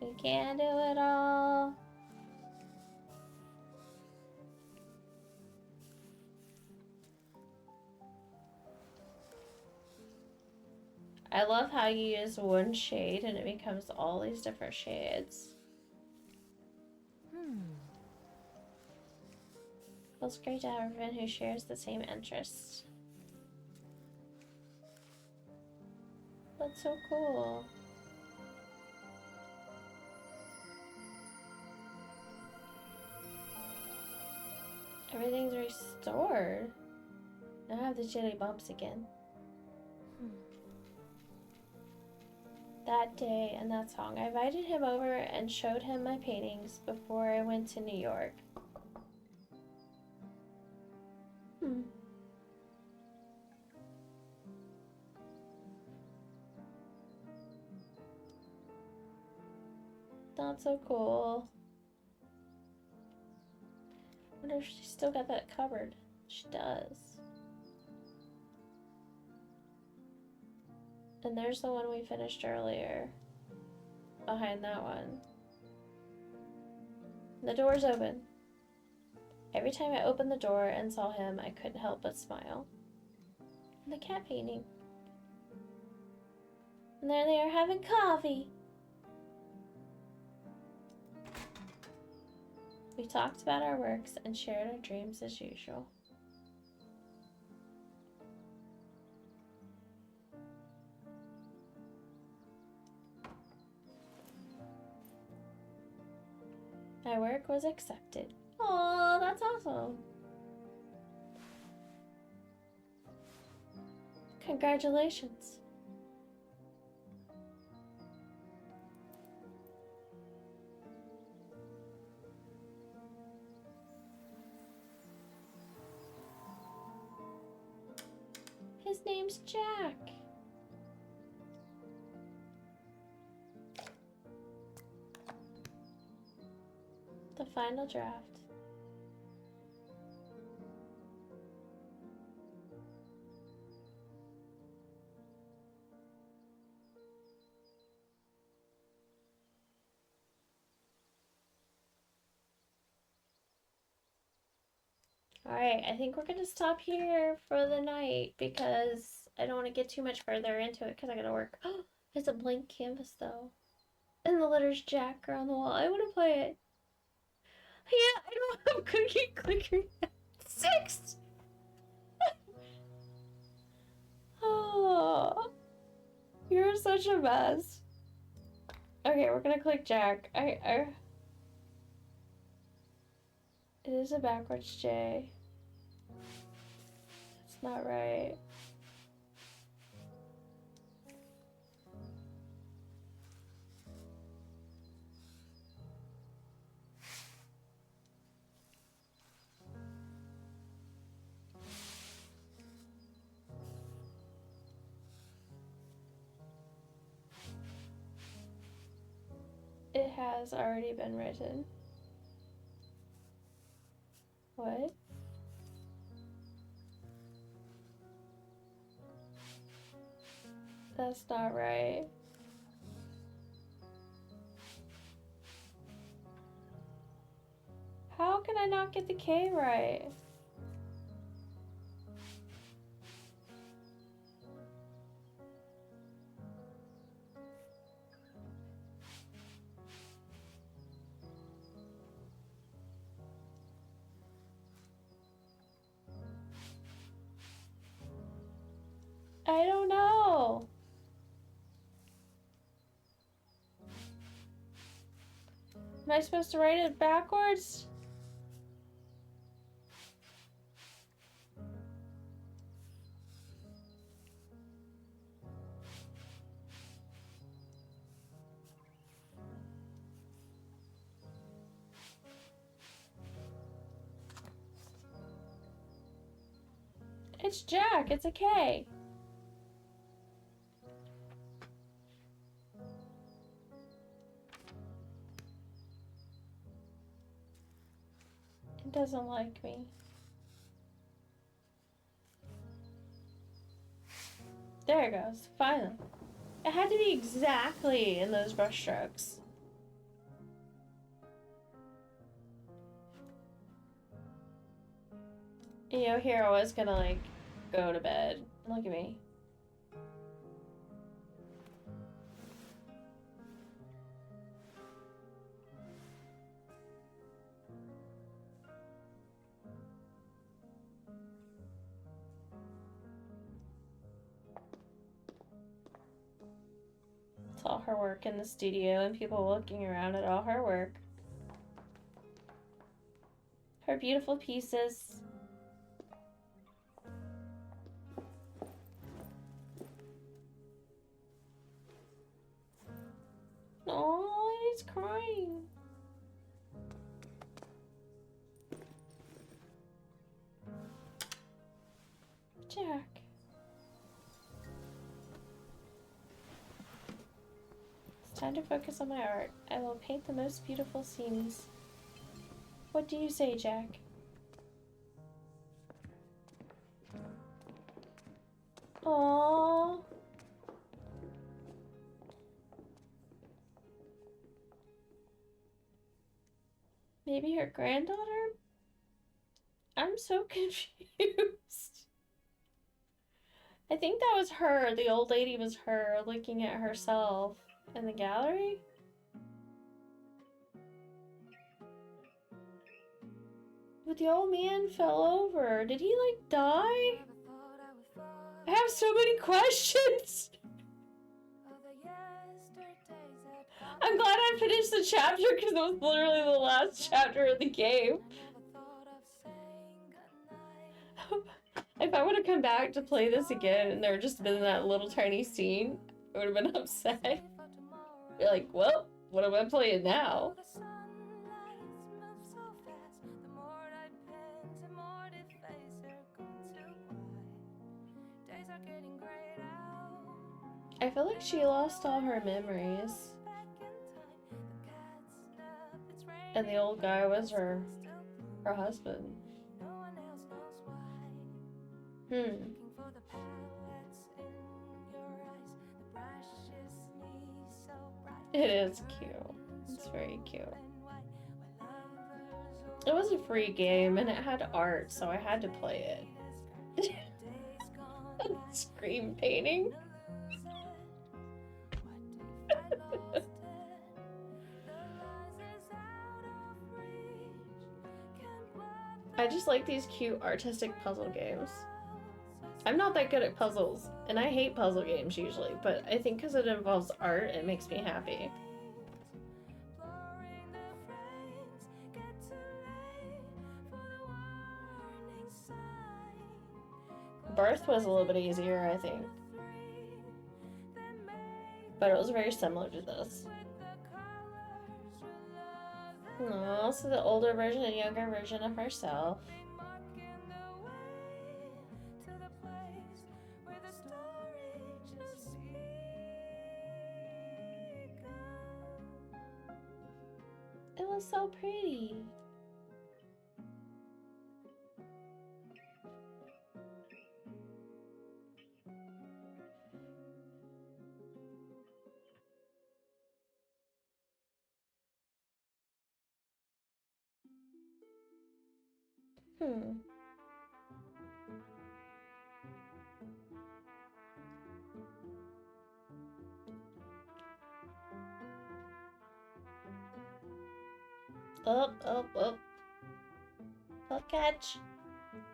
We can't do it all. I love how you use one shade and it becomes all these different shades. Feels great to have a friend who shares the same interests. That's so cool. Everything's restored. I have the chilly bumps again. That day and that song, I invited him over and showed him my paintings before I went to New York. That's so cool. I wonder if she still got that covered. She does. And there's the one we finished earlier. Behind that one. The door's open. Every time I opened the door and saw him, I couldn't help but smile. And the cat painting. And there they are having coffee. We talked about our works and shared our dreams as usual. My work was accepted. Oh, that's awesome. Congratulations. His name's Jack. The final draft. Alright, I think we're gonna stop here for the night because I don't want to get too much further into it because I gotta work. It's a blank canvas though. And the letters Jack are on the wall. I want to play it. Yeah, I don't have cookie clicker yet. 6! Oh, you're such a mess. Okay, we're gonna click Jack. It is a backwards J. It's not right. It has already been written. What? That's not right. How can I not get the K right? I don't know. Am I supposed to write it backwards? It's Jack. It's a K. It doesn't like me. There it goes. Finally. It had to be exactly in those brush strokes. You know, here I was gonna like go to bed. Look at me. with all her work in the studio and people looking around at all her work. Her beautiful pieces. Oh, he's crying. Jack. It's time to focus on my art. I will paint the most beautiful scenes. What do you say, Jack? Aww. Maybe her granddaughter? I'm so confused. I think that was her. The old lady was her looking at herself in the gallery. But the old man fell over. Did he like die? I have so many questions. I'm glad I finished the chapter because it was literally the last chapter of the game. If I would have come back to play this again and there had just been that little tiny scene, I would have been upset. Be like, well, what am I playing now? I feel like she lost all her memories. And the old guy was her husband. It is cute. It's very cute. It was a free game and it had art, so I had to play it. Scream painting. I just like these cute artistic puzzle games. I'm not that good at puzzles, and I hate puzzle games usually, but I think because it involves art, it makes me happy. Birth was a little bit easier, I think. But it was very similar to this. Aww, so the older version and younger version of herself. It was so pretty. Oh. Catch.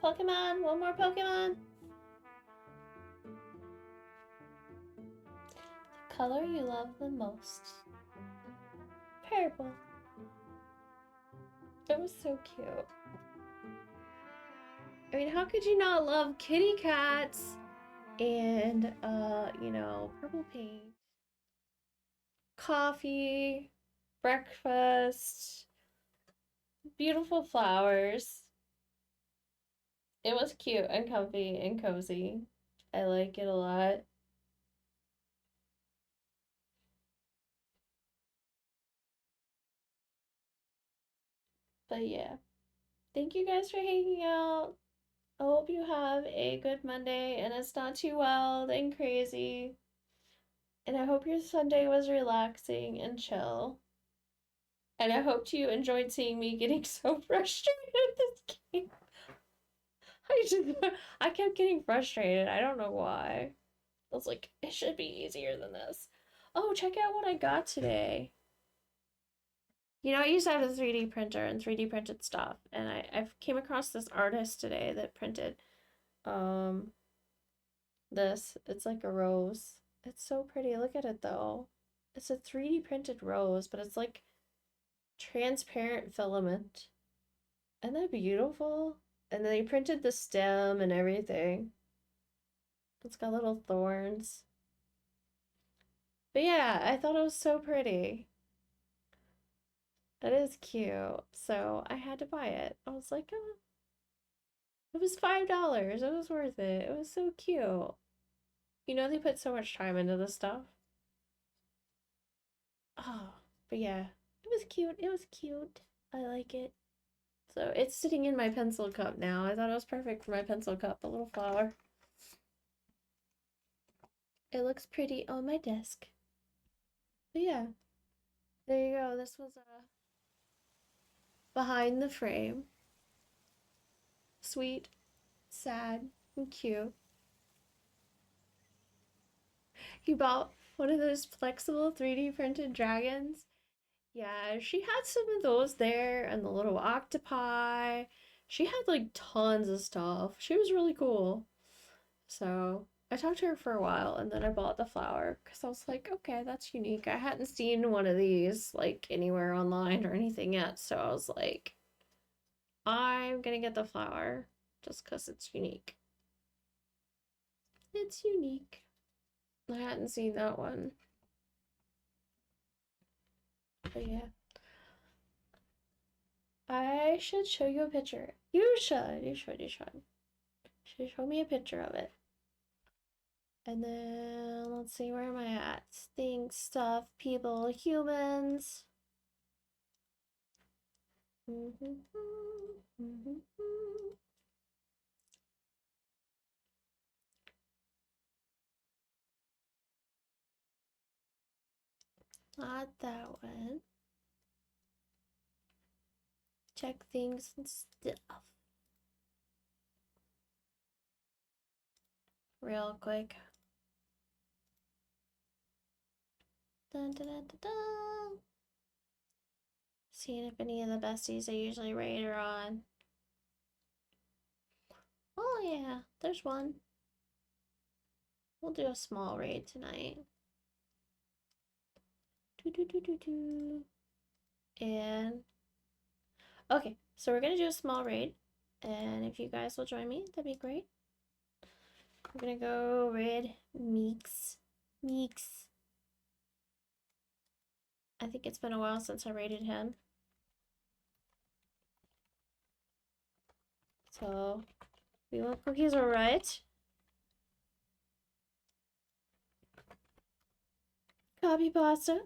Pokemon, one more Pokemon. The color you love the most. Purple. It was so cute. I mean, how could you not love kitty cats and, you know, purple paint, coffee, breakfast, beautiful flowers. It was cute and comfy and cozy. I like it a lot. But yeah, thank you guys for hanging out. I hope you have a good Monday and it's not too wild and crazy. And I hope your Sunday was relaxing and chill. And I hope you enjoyed seeing me getting so frustrated at this game. I kept getting frustrated. I don't know why. I was like, it should be easier than this. Oh, check out what I got today. You know, I used to have a 3D printer and 3D printed stuff. And I came across this artist today that printed this. It's like a rose. It's so pretty. Look at it though. It's a 3D printed rose, but it's like transparent filament. Isn't that beautiful? And then they printed the stem and everything. It's got little thorns. But yeah, I thought it was so pretty. It is cute. So I had to buy it. I was like, oh, it was $5. It was worth it. It was so cute. You know, they put so much time into this stuff. Oh, but yeah, it was cute. It was cute. I like it. So it's sitting in my pencil cup now. I thought it was perfect for my pencil cup, a little flower. It looks pretty on my desk. But yeah, there you go. This was behind the frame. Sweet, sad, and cute. You bought one of those flexible 3D printed dragons? Yeah, she had some of those there and the little octopi. She had like tons of stuff. She was really cool. So I talked to her for a while and then I bought the flower because I was like, okay, that's unique. I hadn't seen one of these like anywhere online or anything yet. So I was like, I'm gonna get the flower just because it's unique. It's unique. I hadn't seen that one. But yeah. I should show you a picture. You should. You should. You should. Should show me a picture of it. And then let's see, where am I at? Things, stuff, people, humans. Not that one. Check things and stuff. Real quick. Dun, dun, dun, dun, dun. Seeing if any of the besties I usually raid are on. Oh yeah, there's one. We'll do a small raid tonight. Do do do do do. And okay, so we're gonna do a small raid, and if you guys will join me, that'd be great. We're gonna go raid Meeks. Meeks. I think it's been a while since I raided him. So we want cookies, alright. Copy pasta.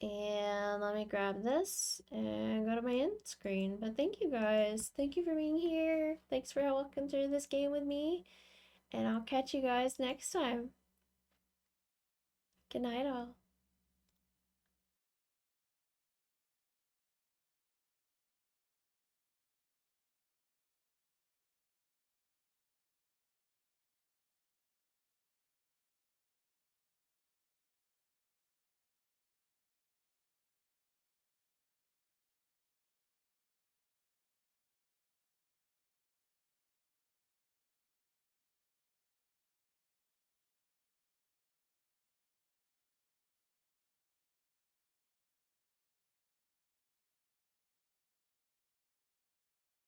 And let me grab this and go to my end screen. But thank you guys. Thank you for being here. Thanks for walking through this game with me. And I'll catch you guys next time. Good night, all.